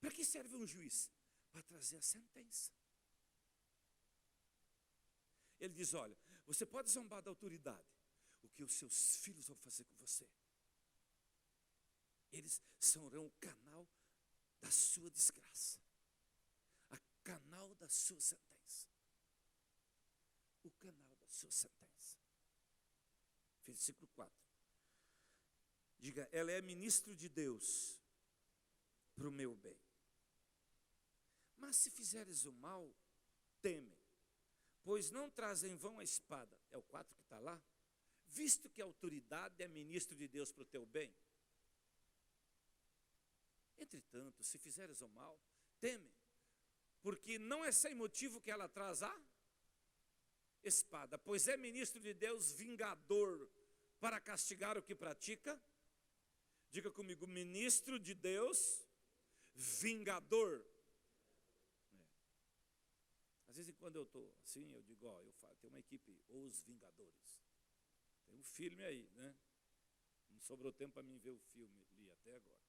Para que serve um juiz? Para trazer a sentença. Ele diz, olha, você pode zombar da autoridade, o que os seus filhos vão fazer com você? Eles serão o canal da sua desgraça, a canal da sua sentença. O canal da sua sentença. Versículo 4. Diga, ela é ministro de Deus para o meu bem. Mas se fizeres o mal, teme, pois não traz em vão a espada. É o 4 que está lá. Visto que a autoridade é ministro de Deus para o teu bem. Entretanto, se fizeres o mal, teme, porque não é sem motivo que ela traz a espada, pois é ministro de Deus vingador para castigar o que pratica. Diga comigo, ministro de Deus vingador. Às vezes quando eu estou assim, eu digo, ó, tem uma equipe, Os Vingadores. Tem um filme aí, né? Não sobrou tempo para mim ver o filme, li até agora.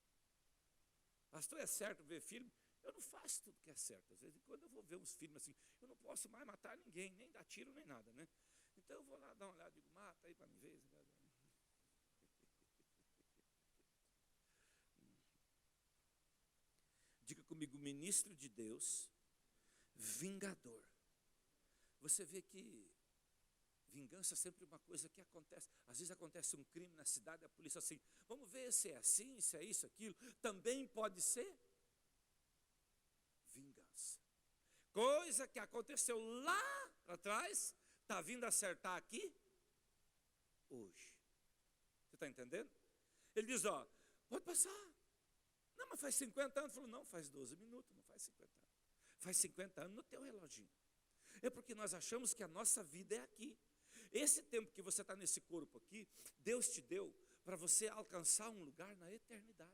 Pastor, é certo ver filme? Eu não faço tudo que é certo. Às vezes quando eu vou ver uns filmes assim, eu não posso mais matar ninguém, nem dar tiro, nem nada, né? Então eu vou lá dar uma olhada, digo, mata aí para me ver. Diga comigo, ministro de Deus, vingador. Você vê que vingança é sempre uma coisa que acontece. Às vezes acontece um crime na cidade, a polícia assim, vamos ver se é assim, se é isso, aquilo. Também pode ser vingança. Coisa que aconteceu lá para trás, está vindo acertar aqui hoje. Você está entendendo? Ele diz, ó, pode passar. Não, mas faz 50 anos. Falou, não, faz 12 minutos, não faz 50 anos. Faz 50 anos no teu reloginho. É porque nós achamos que a nossa vida é aqui. Esse tempo que você está nesse corpo aqui, Deus te deu para você alcançar um lugar na eternidade.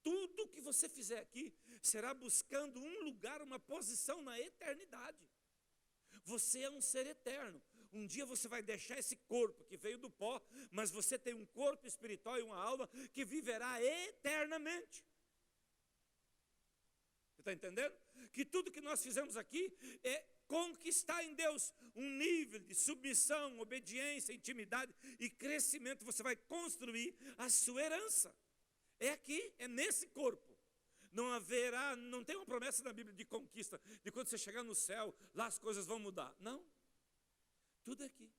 Tudo que você fizer aqui será buscando um lugar, uma posição na eternidade. Você é um ser eterno. Um dia você vai deixar esse corpo que veio do pó, mas você tem um corpo espiritual e uma alma que viverá eternamente. Você está entendendo? Que tudo que nós fizemos aqui é conquistar em Deus um nível de submissão, obediência, intimidade e crescimento. Você vai construir a sua herança. É aqui, é nesse corpo. Não haverá, não tem uma promessa na Bíblia de conquista, de quando você chegar no céu, lá as coisas vão mudar. Não. Tudo é aqui.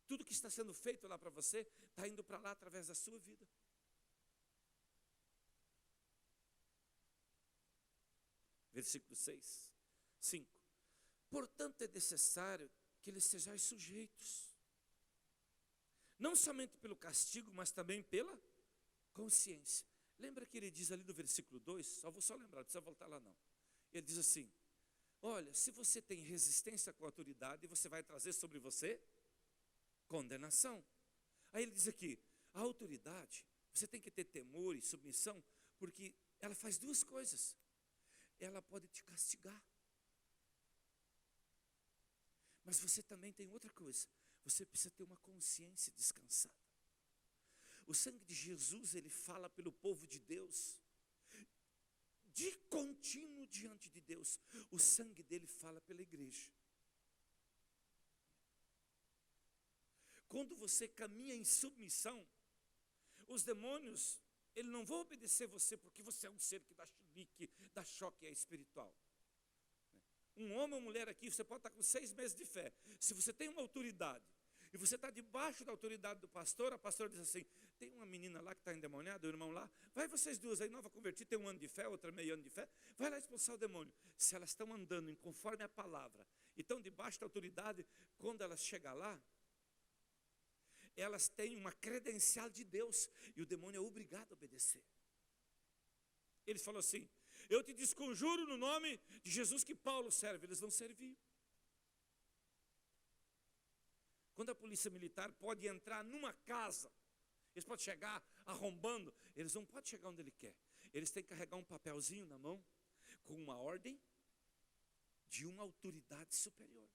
Tudo que está sendo feito lá para você, está indo para lá através da sua vida. Versículo 6, 5. Portanto é necessário que lhes sejais sujeitos, não somente pelo castigo, mas também pela consciência. Lembra que ele diz ali no versículo 2, só vou lembrar, não precisa voltar lá não. Ele diz assim, olha, se você tem resistência com a autoridade, você vai trazer sobre você condenação. Aí ele diz aqui, a autoridade, você tem que ter temor e submissão, porque ela faz duas coisas. Ela pode te castigar. Mas você também tem outra coisa. Você precisa ter uma consciência descansada. O sangue de Jesus, ele fala pelo povo de Deus, de contínuo diante de Deus. O sangue dele fala pela igreja. Quando você caminha em submissão, os demônios, eles não vão obedecer você porque você é um ser que dá chilique, dá choque, é espiritual. Um homem ou mulher aqui, você pode estar com 6 meses de fé. Se você tem uma autoridade, e você está debaixo da autoridade do pastor, a pastora diz assim, tem uma menina lá que está endemoniada, o irmão lá, vai vocês duas aí, nova convertida, tem 1 ano de fé, outra meio ano de fé, vai lá expulsar o demônio. Se elas estão andando conforme a palavra, e estão debaixo da autoridade, quando elas chegam lá, elas têm uma credencial de Deus, e o demônio é obrigado a obedecer. Eles falam assim, eu te desconjuro no nome de Jesus que Paulo serve, eles vão servir. Quando a polícia militar pode entrar numa casa, eles podem chegar arrombando, eles não podem chegar onde ele quer. Eles têm que carregar um papelzinho na mão, com uma ordem de uma autoridade superior.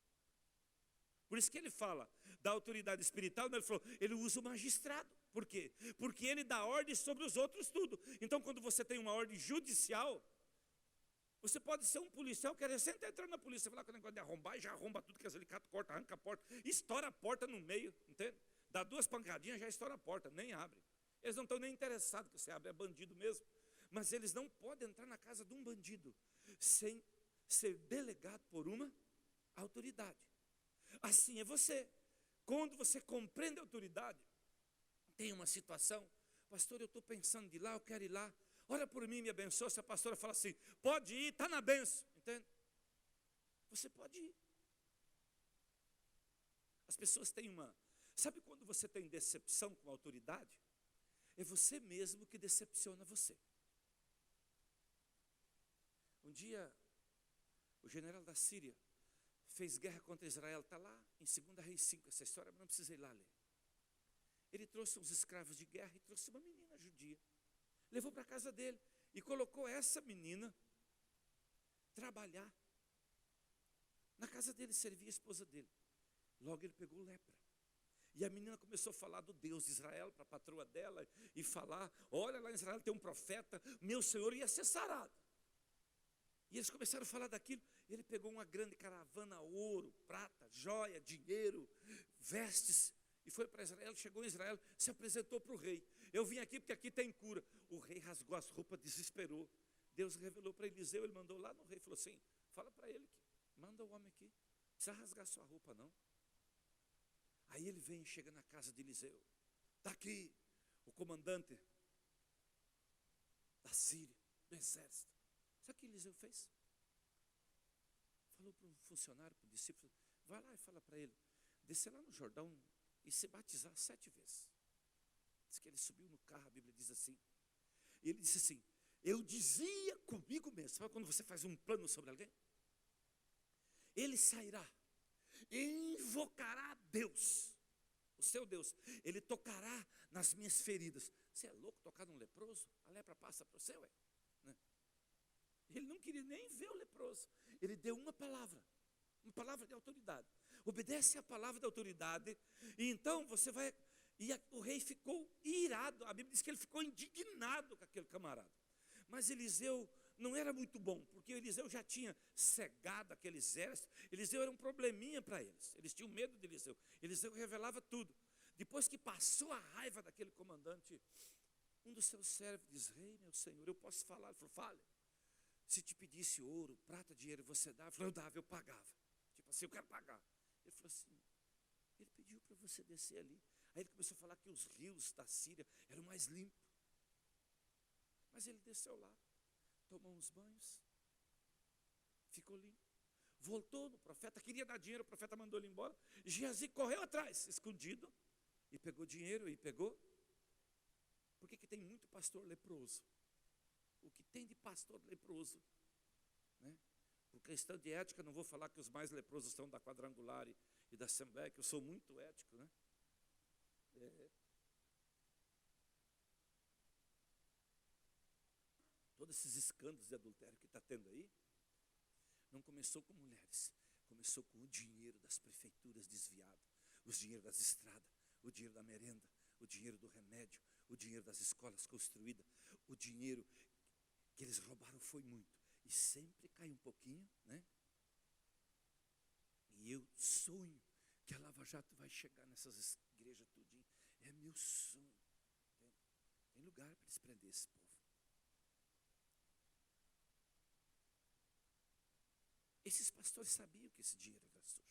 Por isso que ele fala da autoridade espiritual, mas ele falou, ele usa o magistrado. Por quê? Porque ele dá ordem sobre os outros tudo. Então quando você tem uma ordem judicial, você pode ser um policial, querer sempre entrar na polícia, falar com o negócio de arrombar, e já arromba tudo que é alicate, corta, arranca a porta, estoura a porta no meio, entende? Dá 2 pancadinhas, já estoura a porta, nem abre. Eles não estão nem interessados que você abra, é bandido mesmo. Mas eles não podem entrar na casa de um bandido sem ser delegado por uma autoridade. Assim é você. Quando você compreende a autoridade, tem uma situação, pastor, eu estou pensando de ir lá, eu quero ir lá, ora por mim, me abençoa. Se a pastora fala assim, pode ir, está na benção, entende? Você pode ir. As pessoas têm sabe quando você tem decepção com a autoridade? É você mesmo que decepciona você. Um dia, o general da Síria fez guerra contra Israel, está lá em 2 Reis 5, essa história, mas não precisa ir lá ler. Ele trouxe uns escravos de guerra e trouxe uma menina judia. Levou para a casa dele e colocou essa menina trabalhar. Na casa dele, servia a esposa dele. Logo ele pegou lepra. E a menina começou a falar do Deus de Israel para a patroa dela e falar, olha lá em Israel tem um profeta, meu Senhor ia ser sarado. E eles começaram a falar daquilo. Ele pegou uma grande caravana, ouro, prata, joia, dinheiro, vestes, e foi para Israel. Chegou em Israel, se apresentou para o rei. Eu vim aqui porque aqui tem cura. O rei rasgou as roupas, desesperou. Deus revelou para Eliseu, ele mandou lá no rei, falou assim, fala para ele, manda o homem aqui, não precisa rasgar sua roupa não. Aí ele vem e chega na casa de Eliseu. Está aqui o comandante da Síria, do exército. Sabe o que Eliseu fez? Falou para um funcionário, para um discípulo, vai lá e fala para ele, descer lá no Jordão e se batizar 7 vezes. Diz que ele subiu no carro, a Bíblia diz assim. E ele disse assim, eu dizia comigo mesmo, sabe quando você faz um plano sobre alguém? Ele sairá e invocará a Deus, o seu Deus. Ele tocará nas minhas feridas. Você é louco tocar num leproso? A lepra passa para o seu, né? Ele não queria nem ver o leproso. Ele deu uma palavra de autoridade. Obedece à palavra da autoridade. E então você vai... o rei ficou irado. A Bíblia diz que ele ficou indignado com aquele camarada. Mas Eliseu não era muito bom, porque Eliseu já tinha cegado aquele exército. Eliseu era um probleminha para eles. Eles tinham medo de Eliseu. Eliseu revelava tudo. Depois que passou a raiva daquele comandante, um dos seus servos diz, rei, meu senhor, eu posso falar? Ele falou, fale. Se te pedisse ouro, prata, dinheiro, você dava? Ele falou, eu dava, eu pagava. Tipo assim, eu quero pagar. Ele falou assim, ele pediu para você descer ali. Aí ele começou a falar que os rios da Síria eram mais limpos. Mas ele desceu lá, tomou uns banhos, ficou limpo. Voltou no profeta, queria dar dinheiro, o profeta mandou ele embora. Geazi correu atrás, escondido, e pegou dinheiro, e pegou. Por que tem muito pastor leproso? O que tem de pastor leproso, né? Por questão de ética, não vou falar que os mais leprosos estão da Quadrangular e da Assembleia, que eu sou muito ético, né? Todos esses escândalos de adultério que está tendo aí, não começou com mulheres, Começou com o dinheiro das prefeituras desviado, o dinheiro das estradas, o dinheiro da merenda, o dinheiro do remédio, o dinheiro das escolas construídas, o dinheiro que eles roubaram foi muito. E sempre cai um pouquinho, né? E eu sonho que a Lava Jato vai chegar nessas igrejas tudinho. É meu sonho. Tem lugar para eles prender esse povo. Esses pastores sabiam que esse dinheiro era sujo.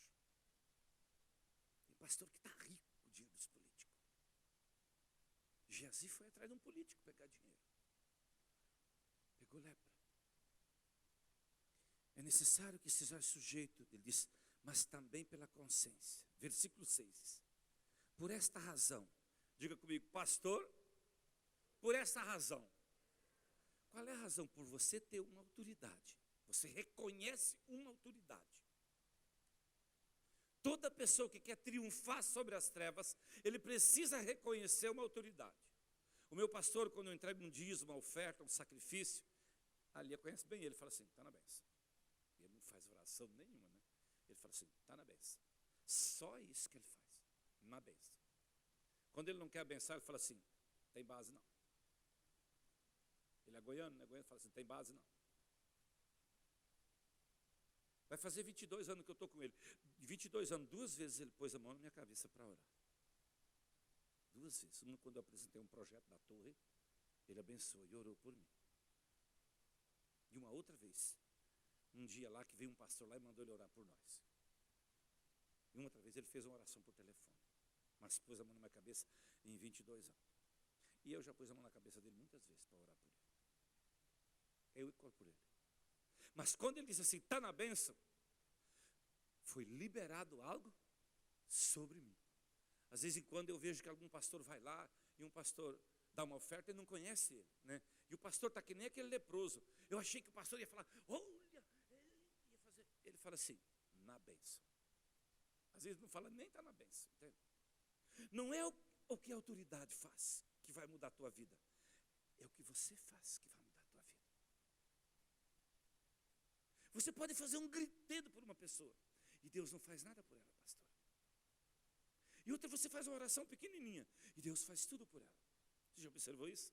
Tem pastor que está rico com o dinheiro dos políticos. Geazi foi atrás de um político pegar dinheiro. Pegou lepra. É necessário que seja sujeito, ele diz, mas também pela consciência. Versículo 6. Por esta razão, diga comigo, pastor, por esta razão. Qual é a razão? Por você ter uma autoridade. Você reconhece uma autoridade. Toda pessoa que quer triunfar sobre as trevas, ele precisa reconhecer uma autoridade. O meu pastor, quando eu entrego um dízimo, uma oferta, um sacrifício, ali conhece bem ele, fala assim, está na benção. Ele não faz oração nenhuma, né? Ele fala assim, está na benção. Só isso que ele faz, na benção. Quando ele não quer abençoar, ele fala assim, tem base não. Ele é goiano, né? Goiano fala assim, tem base não. Vai fazer 22 anos que eu estou com ele. 22 anos, 2 vezes ele pôs a mão na minha cabeça para orar. 2 vezes. Uma quando eu apresentei um projeto da torre, ele abençoou e orou por mim. E uma outra vez, um dia lá que veio um pastor lá e mandou ele orar por nós. E uma outra vez ele fez uma oração por telefone. Mas pôs a mão na minha cabeça em 22 anos. E eu já pus a mão na cabeça dele muitas vezes para orar por ele. Eu oro por ele. Mas quando ele disse assim, está na bênção, foi liberado algo sobre mim. Às vezes, quando eu vejo que algum pastor vai lá e um pastor dá uma oferta e não conhece ele, né? E o pastor está que nem aquele leproso. Eu achei que o pastor ia falar, olha, ia fazer. Ele fala assim, na bênção. Às vezes não fala nem está na bênção, entende? Não é o que a autoridade faz que vai mudar a tua vida. É o que você faz que vai mudar a tua vida. Você pode fazer um gritedo por uma pessoa e Deus não faz nada por ela, pastor. E outra, você faz uma oração pequenininha e Deus faz tudo por ela. Você já observou isso?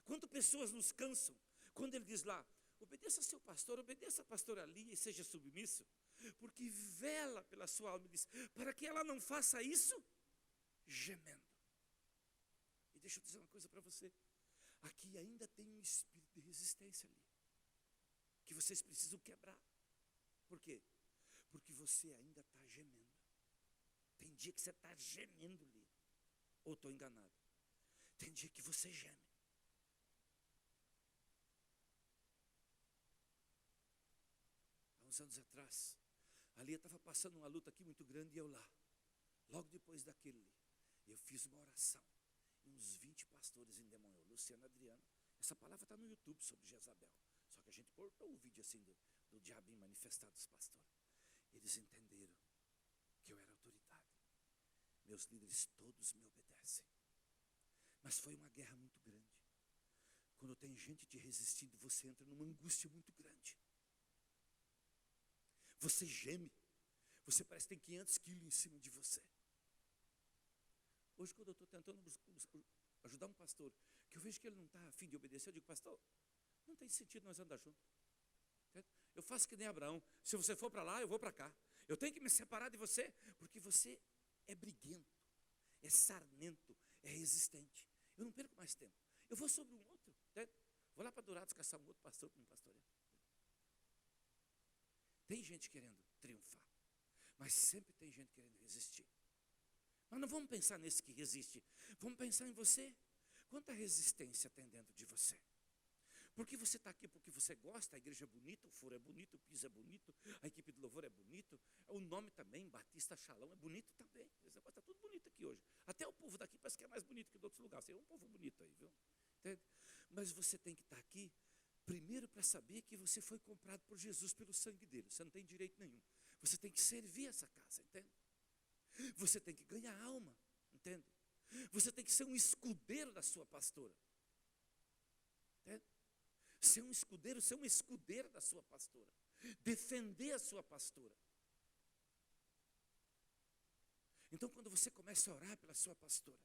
Quantas pessoas nos cansam quando ele diz lá, obedeça ao seu pastor, obedeça a pastora Lia e seja submisso, porque vela pela sua alma e diz, para que ela não faça isso, gemendo. E deixa eu dizer uma coisa para você, aqui ainda tem um espírito de resistência ali, que vocês precisam quebrar. Por quê? Porque você ainda está gemendo. Tem dia que você está gemendo ali. Ou estou enganado? Tem dia que você geme. Há uns anos atrás, a Lia estava passando uma luta aqui muito grande e eu lá. Logo depois daquele, eu fiz uma oração. E uns 20 pastores endemoniados, Luciano Adriano. Essa palavra está no YouTube sobre Jezabel. Só que a gente cortou o vídeo assim do diabinho manifestado dos pastores. Eles entenderam que eu era autoridade. Meus líderes todos me obedecem. Mas foi uma guerra muito grande. Quando tem gente te resistindo, você entra numa angústia muito grande. Você geme. Você parece que tem 500 quilos em cima de você. Hoje, quando eu estou tentando ajudar um pastor, que eu vejo que ele não está a fim de obedecer, eu digo, pastor, não tem sentido nós andar juntos. Eu faço que nem Abraão, se você for para lá, eu vou para cá. Eu tenho que me separar de você, porque você é briguento, é sarnento, é resistente. Eu não perco mais tempo. Eu vou sobre um outro, entende? Vou lá para Dourados caçar um outro pastor para me pastorear. Tem gente querendo triunfar, mas sempre tem gente querendo resistir. Mas não vamos pensar nesse que resiste, vamos pensar em você. Quanta resistência tem dentro de você? Porque você está aqui porque você gosta, a igreja é bonita, o foro é bonito, o piso é bonito, a equipe de louvor é bonito, o nome também, Batista Shalom, é bonito também. Está tudo bonito aqui hoje. Até o povo daqui parece que é mais bonito que de outros lugares. É um povo bonito aí, viu? Entende? Mas você tem que estar aqui, primeiro para saber que você foi comprado por Jesus pelo sangue dele. Você não tem direito nenhum. Você tem que servir essa casa, entende? Você tem que ganhar alma, entende? Você tem que ser um escudeiro da sua pastora. Entende? Ser um escudeiro, ser uma escudeira da sua pastora. Defender a sua pastora. Então, quando você começa a orar pela sua pastora,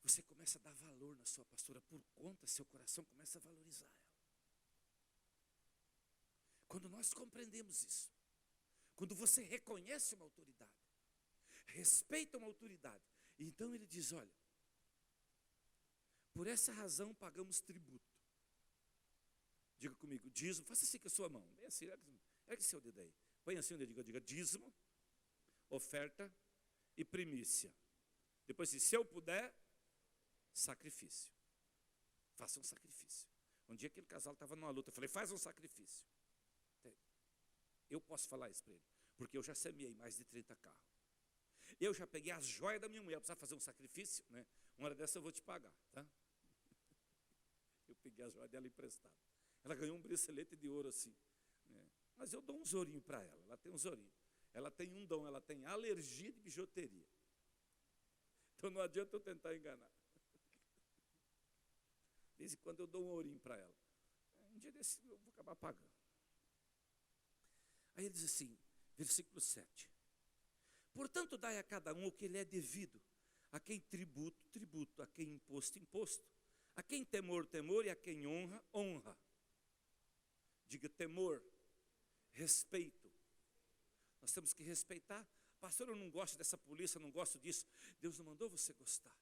você começa a dar valor na sua pastora, por conta, seu coração começa a valorizar ela. Quando nós compreendemos isso, quando você reconhece uma autoridade, respeita uma autoridade, então ele diz, olha, por essa razão pagamos tributo. Diga comigo, dízimo, faça assim com a sua mão, bem assim, ergue seu dedo aí, põe assim onde diga dízimo, oferta e primícia. Depois se eu puder, sacrifício. Faça um sacrifício. Um dia aquele casal estava numa luta, eu falei, faz um sacrifício. Eu posso falar isso para ele, porque eu já semeei mais de 30 carros. Eu já peguei as joias da minha mulher, precisava fazer um sacrifício, né? Uma hora dessa eu vou te pagar, tá? Eu peguei as joias dela emprestada. Ela ganhou um bracelete de ouro assim, né? Mas eu dou um ourinho para ela, ela tem uns ourinhos. Ela tem um dom, ela tem alergia de bijuteria. Então não adianta eu tentar enganar. De vez em quando eu dou um ourinho para ela. Um dia desse eu vou acabar pagando. Aí ele diz assim, versículo 7. Portanto, dai a cada um o que lhe é devido. A quem tributo, tributo. A quem imposto, imposto. A quem temor, temor. E a quem honra, honra. Diga temor, respeito. Nós temos que respeitar. Pastor, eu não gosto dessa polícia, não gosto disso. Deus não mandou você gostar.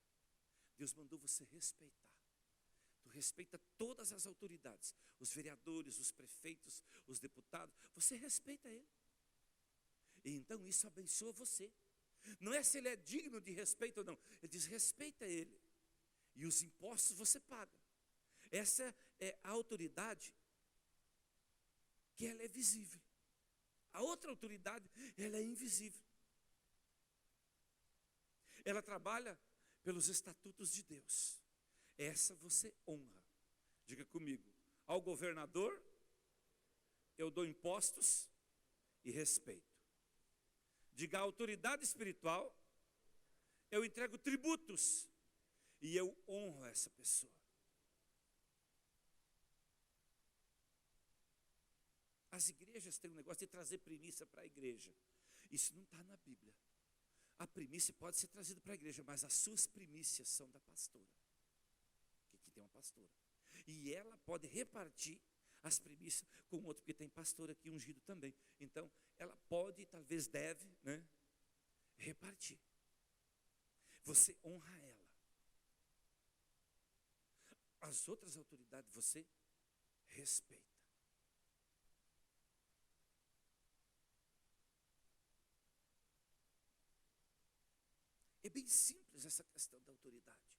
Deus mandou você respeitar. Tu respeita todas as autoridades, os vereadores, os prefeitos, os deputados. Você respeita ele. E então isso abençoa você. Não é se ele é digno de respeito ou não. Ele diz, respeita ele. E os impostos você paga. Essa é a autoridade que ela é visível. A outra autoridade, ela é invisível. Ela trabalha pelos estatutos de Deus. Essa você honra. Diga comigo, ao governador eu dou impostos e respeito. Diga à autoridade espiritual, eu entrego tributos e eu honro essa pessoa. As igrejas têm um negócio de trazer primícia para a igreja. Isso não está na Bíblia. A primícia pode ser trazida para a igreja, mas as suas primícias são da pastora. Que aqui tem uma pastora. E ela pode repartir as primícias com outro, porque tem pastor aqui ungido também. Então, ela pode, talvez deve, né, repartir. Você honra ela. As outras autoridades você respeita. É bem simples essa questão da autoridade.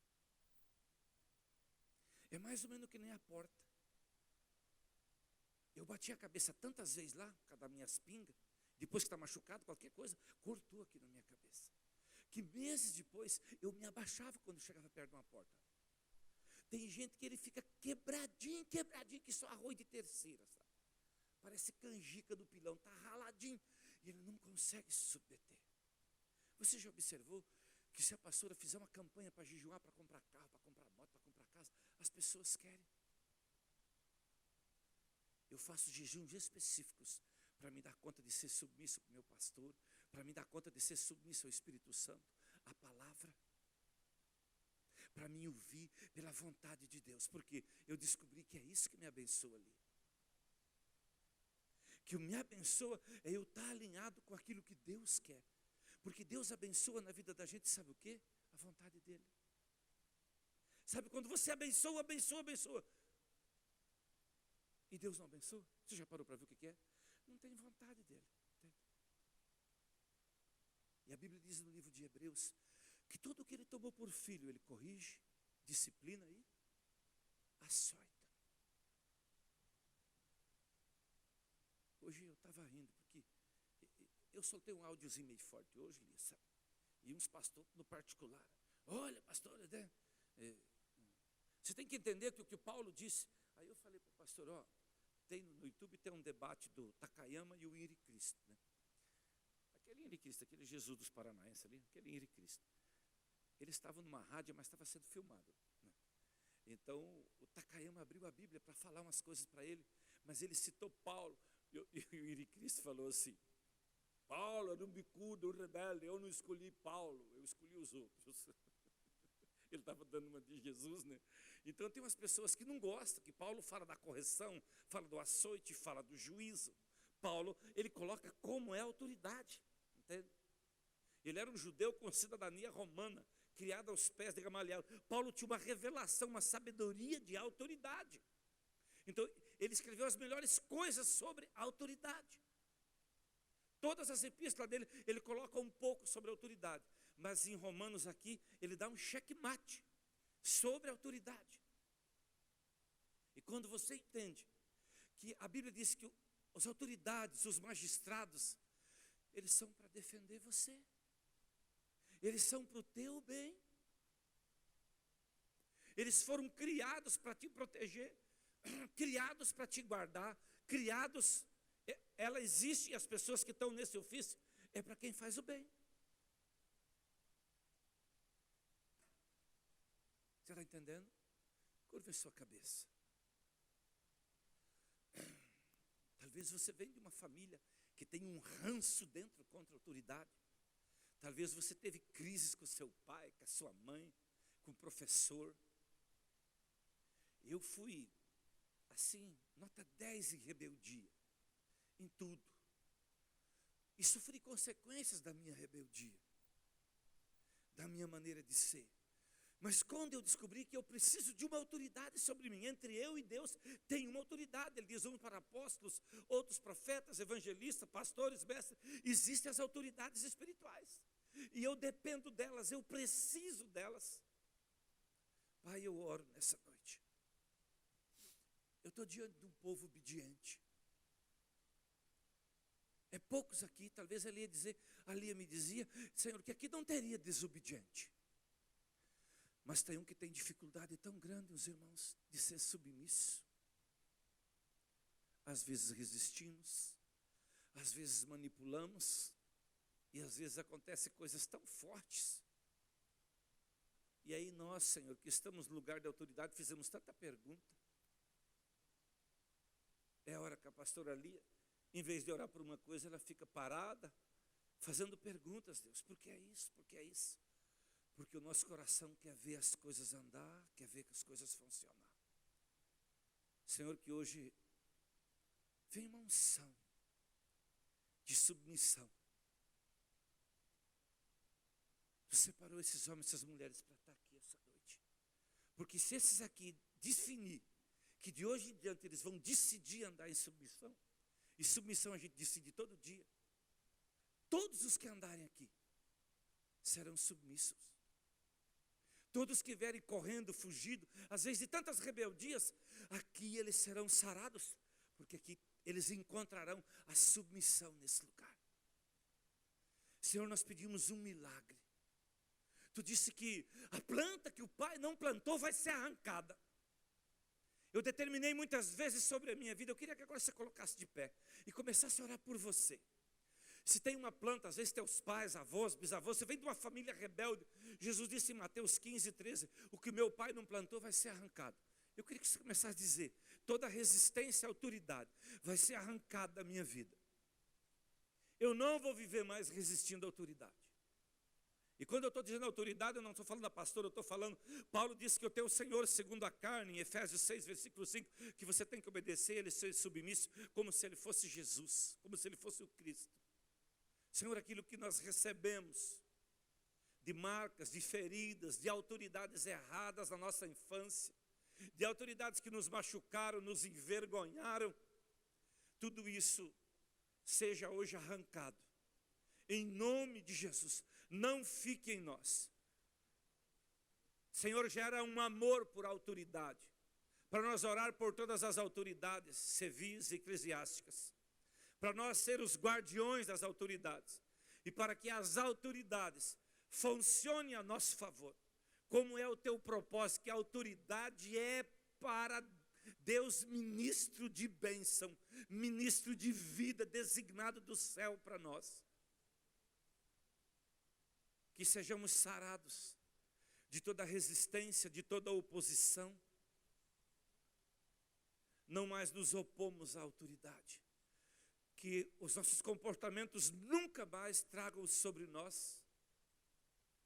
É mais ou menos que nem a porta. Eu bati a cabeça tantas vezes lá, por causa das minhas pingas, depois que está machucado, qualquer coisa, cortou aqui na minha cabeça. Que meses depois, eu me abaixava quando chegava perto de uma porta. Tem gente que ele fica quebradinho, que só arroz de terceira, sabe? Parece canjica do pilão, está raladinho, e ele não consegue se submeter. Você já observou que se a pastora fizer uma campanha para jejuar, para comprar carro, para comprar moto, para comprar casa, as pessoas querem. Eu faço jejuns específicos para me dar conta de ser submisso para o meu pastor, para me dar conta de ser submisso ao Espírito Santo, à palavra, para me ouvir pela vontade de Deus, porque eu descobri que é isso que me abençoa ali. Que o me abençoa é eu estar alinhado com aquilo que Deus quer. Porque Deus abençoa na vida da gente, sabe o quê? A vontade dEle. Sabe quando você abençoa, abençoa, abençoa, e Deus não abençoa? Você já parou para ver o que é? Não tem vontade dEle. E a Bíblia diz no livro de Hebreus, que tudo o que Ele tomou por filho, Ele corrige, disciplina e açoita. Hoje eu estava rindo, porque eu soltei um áudiozinho meio forte hoje, sabe? E uns pastores no particular. Olha, pastor, né? Você tem que entender que o que o Paulo disse. Aí eu falei para o pastor, ó, no YouTube tem um debate do Takayama e o Henri Cristo, né? Aquele Henri Cristo, aquele Jesus dos Paranaenses ali, aquele Henri Cristo. Ele estava numa rádio, mas estava sendo filmado, né? Então o Takayama abriu a Bíblia para falar umas coisas para ele, mas ele citou Paulo, e o Henri Cristo falou assim, Paulo era um bicudo, um rebelde. Eu não escolhi Paulo, eu escolhi os outros. Ele estava dando uma de Jesus, né? Então tem umas pessoas que não gostam, que Paulo fala da correção, fala do açoite, fala do juízo. Paulo, ele coloca como é a autoridade, entende? Ele era um judeu com cidadania romana, criado aos pés de Gamaliel. Paulo tinha uma revelação, uma sabedoria de autoridade. Então, ele escreveu as melhores coisas sobre a autoridade. Todas as epístolas dele, ele coloca um pouco sobre a autoridade. Mas em Romanos aqui, ele dá um checkmate sobre a autoridade. E quando você entende que a Bíblia diz que as autoridades, os magistrados, eles são para defender você. Eles são para o teu bem. Eles foram criados para te proteger, criados para te guardar, criados, ela existe, e as pessoas que estão nesse ofício, é para quem faz o bem. Você está entendendo? Curva a sua cabeça. Talvez você venha de uma família que tem um ranço dentro contra a autoridade. Talvez você teve crises com seu pai, com a sua mãe, com o professor. Eu fui, assim, nota 10 em rebeldia, em tudo. E sofri consequências da minha rebeldia, da minha maneira de ser. Mas quando eu descobri que eu preciso de uma autoridade sobre mim, entre eu e Deus tem uma autoridade. Ele diz, uns para apóstolos, outros profetas, evangelistas, pastores, mestres. Existem as autoridades espirituais. E eu dependo delas, eu preciso delas. Pai, eu oro nessa noite. Eu estou diante de um povo obediente. É poucos aqui, talvez a Lia me dizia, Senhor, que aqui não teria desobediente. Mas tem um que tem dificuldade tão grande, os irmãos, de ser submisso. Às vezes resistimos, às vezes manipulamos, e às vezes acontecem coisas tão fortes. E aí nós, Senhor, que estamos no lugar de autoridade, fizemos tanta pergunta. É a hora que a pastora Lia, em vez de orar por uma coisa, ela fica parada, fazendo perguntas, Deus, por que é isso? Por que é isso? Porque o nosso coração quer ver as coisas andar, quer ver as coisas funcionar. Senhor, que hoje vem uma unção de submissão. Tu separou esses homens e essas mulheres para estar aqui essa noite. Porque se esses aqui definir que de hoje em diante eles vão decidir andar em submissão, e submissão a gente decide todo dia, todos os que andarem aqui serão submissos. Todos que vierem correndo, fugindo, às vezes de tantas rebeldias, aqui eles serão sarados, porque aqui eles encontrarão a submissão nesse lugar. Senhor, nós pedimos um milagre. Tu disse que a planta que o Pai não plantou vai ser arrancada. Eu determinei muitas vezes sobre a minha vida, eu queria que agora você colocasse de pé e começasse a orar por você. Se tem uma planta, às vezes teus pais, avós, bisavós, você vem de uma família rebelde. Jesus disse em Mateus 15, 13, o que meu pai não plantou vai ser arrancado. Eu queria que você começasse a dizer, toda resistência à autoridade vai ser arrancada da minha vida. Eu não vou viver mais resistindo à autoridade. E quando eu estou dizendo autoridade, eu não estou falando da pastora, eu estou falando, Paulo disse que eu tenho o Senhor segundo a carne, em Efésios 6, versículo 5, que você tem que obedecer, ele ser submisso, como se ele fosse Jesus, como se ele fosse o Cristo. Senhor, aquilo que nós recebemos de marcas, de feridas, de autoridades erradas na nossa infância, de autoridades que nos machucaram, nos envergonharam, tudo isso seja hoje arrancado. Em nome de Jesus, não fique em nós. Senhor, gera um amor por autoridade, para nós orar por todas as autoridades civis e eclesiásticas, para nós ser os guardiões das autoridades, e para que as autoridades funcionem a nosso favor, como é o teu propósito, que a autoridade é para Deus, ministro de bênção, ministro de vida, designado do céu para nós. Que sejamos sarados de toda resistência, de toda oposição. Não mais nos opomos à autoridade. que os nossos comportamentos nunca mais tragam sobre nós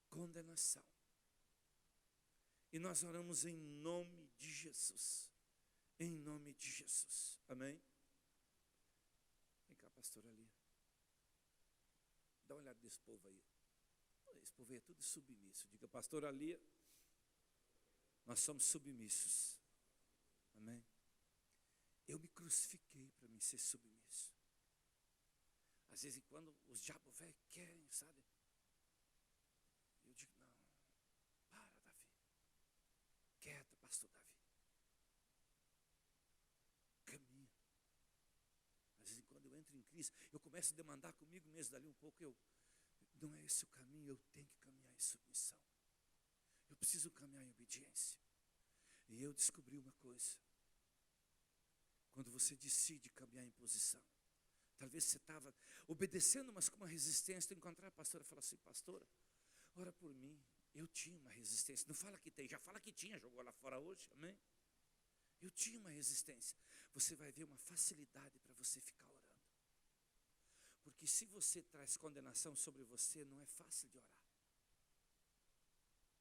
condenação. E nós oramos em nome de Jesus. Em nome de Jesus. Amém? Vem cá, pastora Lia. Dá uma olhada nesse povo aí. Esse povo aí é tudo submisso. Diga, pastora Lia, nós somos submissos. Amém? Eu me crucifiquei para mim ser submisso. Às vezes, quando os diabos velhos querem, sabe? Eu digo, não, para, Davi. Quieto, pastor Davi. Caminha. Às vezes, quando eu entro em crise, eu começo a demandar comigo mesmo, dali um pouco, não é esse o caminho, eu tenho que caminhar em submissão. Eu preciso caminhar em obediência. E eu descobri uma coisa. Quando você decide caminhar em posição, talvez você estava obedecendo, mas com uma resistência. Tu encontrar a pastora e falar assim, pastora, ora por mim. Eu tinha uma resistência. Não fala que tem, já fala que tinha, jogou lá fora hoje, amém? Eu tinha uma resistência. Você vai ver uma facilidade para você ficar orando. Porque se você traz condenação sobre você, não é fácil de orar.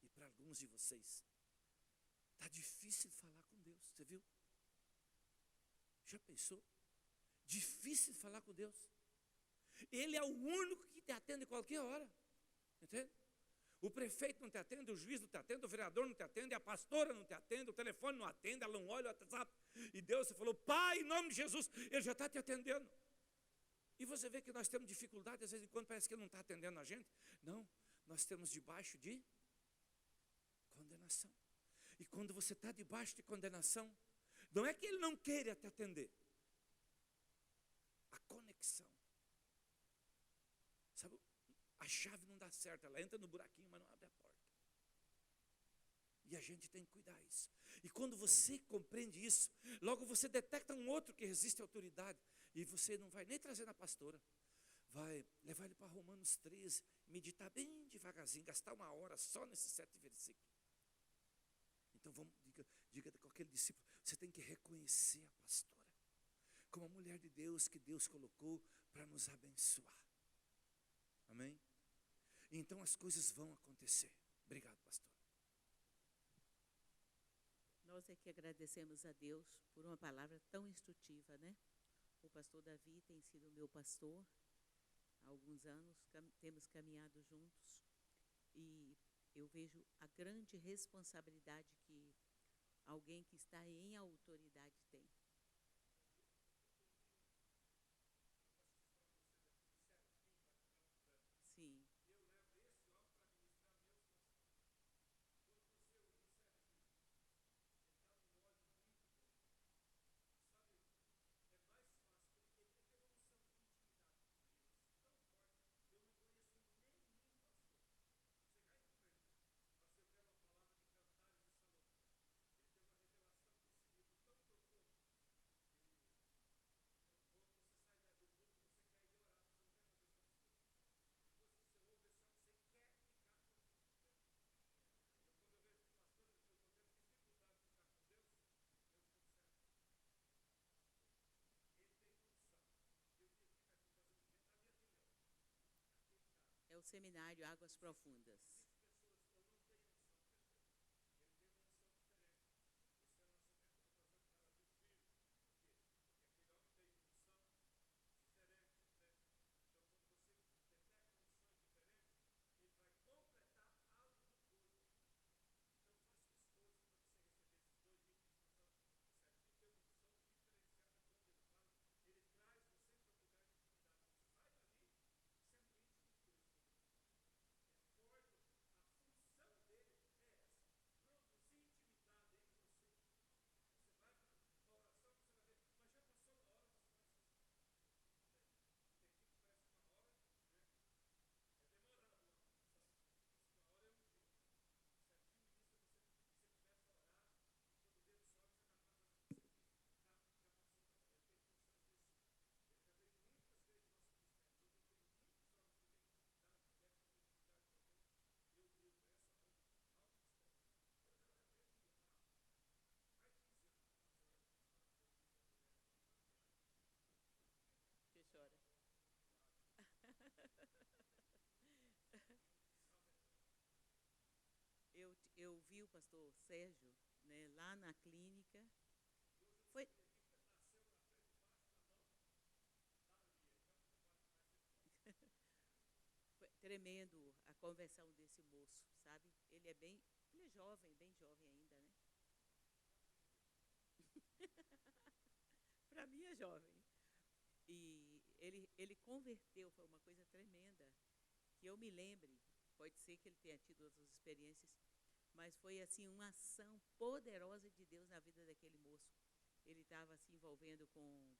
E para alguns de vocês, está difícil falar com Deus, você viu? Já pensou? Difícil falar com Deus. Ele é o único que te atende a qualquer hora. Entende? O prefeito não te atende, o juiz não te atende, o vereador não te atende, a pastora não te atende, o telefone não atende, ela não olha o WhatsApp. E Deus, você falou, Pai, em nome de Jesus, Ele já está te atendendo. E você vê que nós temos dificuldade, às vezes, quando parece que Ele não está atendendo a gente. Não, nós estamos debaixo de condenação. E quando você está debaixo de condenação, não é que Ele não queira te atender. A conexão. Sabe, a chave não dá certo, ela entra no buraquinho, mas não abre a porta. E a gente tem que cuidar disso. E quando você compreende isso, logo você detecta um outro que resiste à autoridade. E você não vai nem trazer na pastora. Vai levar ele para Romanos 13, meditar bem devagarzinho, gastar 1 hora só nesses 7 versículos. Então diga com aquele discípulo, você tem que reconhecer a pastora como a mulher de Deus que Deus colocou para nos abençoar. Amém? Então as coisas vão acontecer. Obrigado, pastor. Nós é que agradecemos a Deus por uma palavra tão instrutiva, né? O pastor Davi tem sido meu pastor há alguns anos, temos caminhado juntos e eu vejo a grande responsabilidade que alguém que está em autoridade tem. Sim. É o seminário Águas Profundas. vi o pastor Sérgio, né, lá na clínica. Foi Foi tremendo a conversão desse moço, sabe? Ele é jovem, bem jovem ainda, né? Para mim é jovem. E ele converteu, foi uma coisa tremenda, que eu me lembre, pode ser que ele tenha tido outras experiências, mas foi assim uma ação poderosa de Deus na vida daquele moço. Ele estava se envolvendo com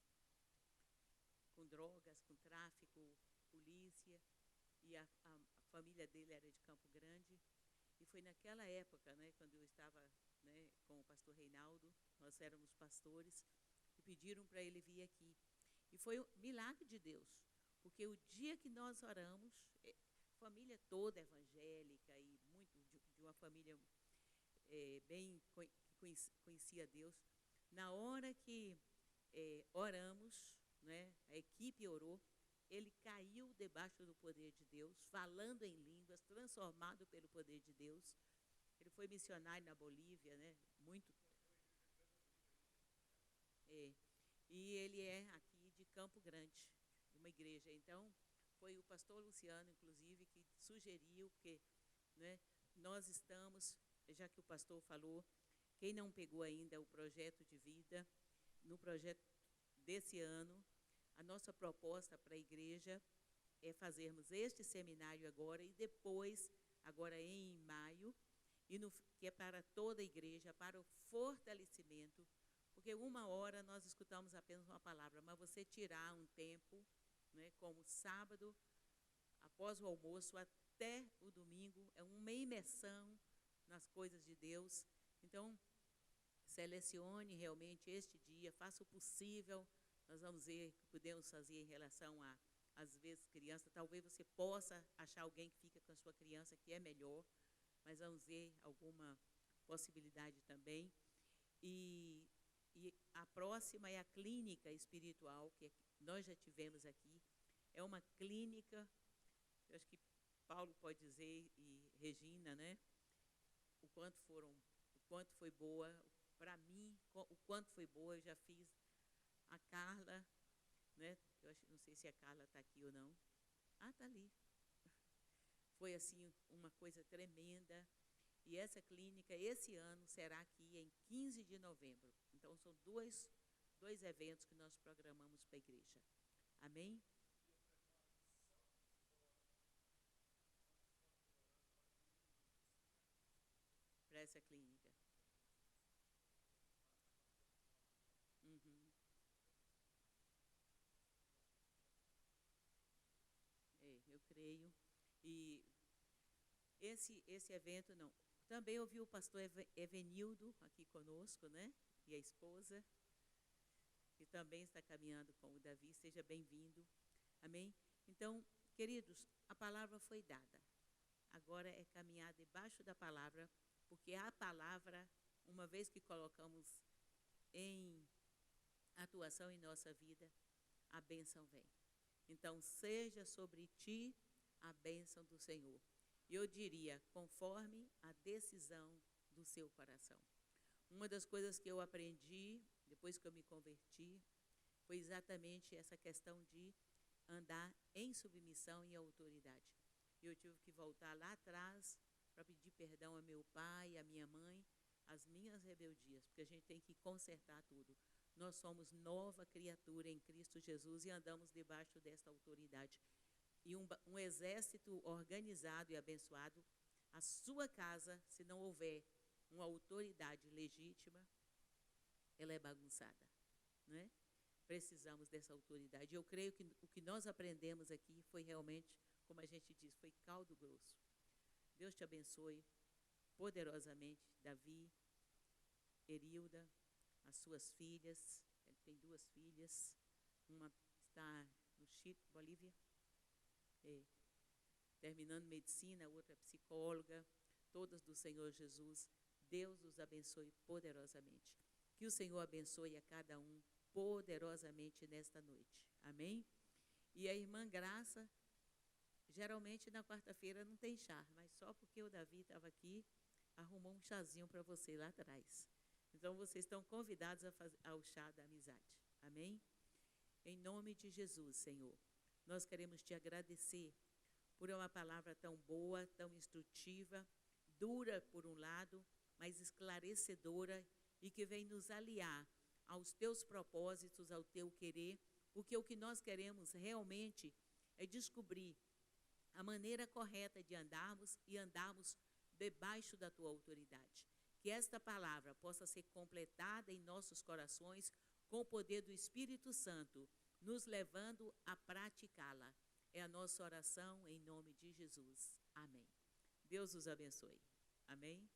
drogas, com tráfico, polícia, e a família dele era de Campo Grande. E foi naquela época, né, quando eu estava, né, com o pastor Reinaldo, nós éramos pastores, e pediram para ele vir aqui. E foi um milagre de Deus, porque o dia que nós oramos, família toda evangélica e muito de uma família que conhecia Deus, na hora que oramos, né, a equipe orou, ele caiu debaixo do poder de Deus, falando em línguas, transformado pelo poder de Deus. Ele foi missionário na Bolívia, né, muito. E ele é aqui de Campo Grande, de uma igreja. Então, foi o pastor Luciano, inclusive, que sugeriu que, né, nós estamos, já que o pastor falou, quem não pegou ainda o projeto de vida, no projeto desse ano, a nossa proposta para a igreja é fazermos este seminário agora e depois, agora em maio, que é para toda a igreja, para o fortalecimento, porque uma hora nós escutamos apenas uma palavra, mas você tirar um tempo, né, como sábado, após o almoço, até o domingo, é uma imersão nas coisas de Deus. Então, selecione realmente este dia, faça o possível. Nós vamos ver o que podemos fazer em relação a, às vezes, criança. Talvez você possa achar alguém que fica com a sua criança, que é melhor, mas vamos ver alguma possibilidade também. E a próxima é a clínica espiritual, que nós já tivemos aqui. É uma clínica, eu acho que Paulo pode dizer, e Regina, né? O quanto foi boa, para mim, o quanto foi boa. Eu já fiz a Carla, né? Eu acho, não sei se a Carla está aqui ou não. Ah, está ali. Foi assim uma coisa tremenda. E essa clínica, esse ano, será aqui em 15 de novembro. Então, são dois eventos que nós programamos para a igreja. Amém? Para essa clínica. Uhum. Eu creio. E esse evento, não. Também ouvi o pastor Evenildo aqui conosco, né? E a esposa, que também está caminhando com o Davi. Seja bem-vindo. Amém? Então, queridos, a palavra foi dada. Agora é caminhar debaixo da palavra, porque a palavra, uma vez que colocamos em atuação em nossa vida, a bênção vem. Então, seja sobre ti a bênção do Senhor. E eu diria, conforme a decisão do seu coração. Uma das coisas que eu aprendi, depois que eu me converti, foi exatamente essa questão de andar em submissão e autoridade. Eu tive que voltar lá atrás para pedir perdão a meu pai, a minha mãe, as minhas rebeldias, porque a gente tem que consertar tudo. Nós somos nova criatura em Cristo Jesus e andamos debaixo desta autoridade. E um exército organizado e abençoado, a sua casa, se não houver uma autoridade legítima, ela é bagunçada, não é? Precisamos dessa autoridade. Eu creio que o que nós aprendemos aqui foi realmente, como a gente diz, foi caldo grosso. Deus te abençoe poderosamente, Davi, Erilda, as suas filhas. Ele tem 2 filhas, uma está no Chile, Bolívia, terminando medicina, a outra psicóloga, todas do Senhor Jesus. Deus os abençoe poderosamente. Que o Senhor abençoe a cada um poderosamente nesta noite. Amém? E a irmã Graça, geralmente na quarta-feira não tem chá, mas só porque o Davi estava aqui, arrumou um chazinho para você lá atrás. Então, vocês estão convidados ao chá da amizade. Amém? Em nome de Jesus, Senhor, nós queremos te agradecer por uma palavra tão boa, tão instrutiva, dura por um lado, mas esclarecedora e que vem nos aliar aos teus propósitos, ao teu querer, porque o que nós queremos realmente é descobrir a maneira correta de andarmos e andarmos debaixo da tua autoridade. Que esta palavra possa ser completada em nossos corações com o poder do Espírito Santo, nos levando a praticá-la. É a nossa oração em nome de Jesus. Amém. Deus os abençoe. Amém.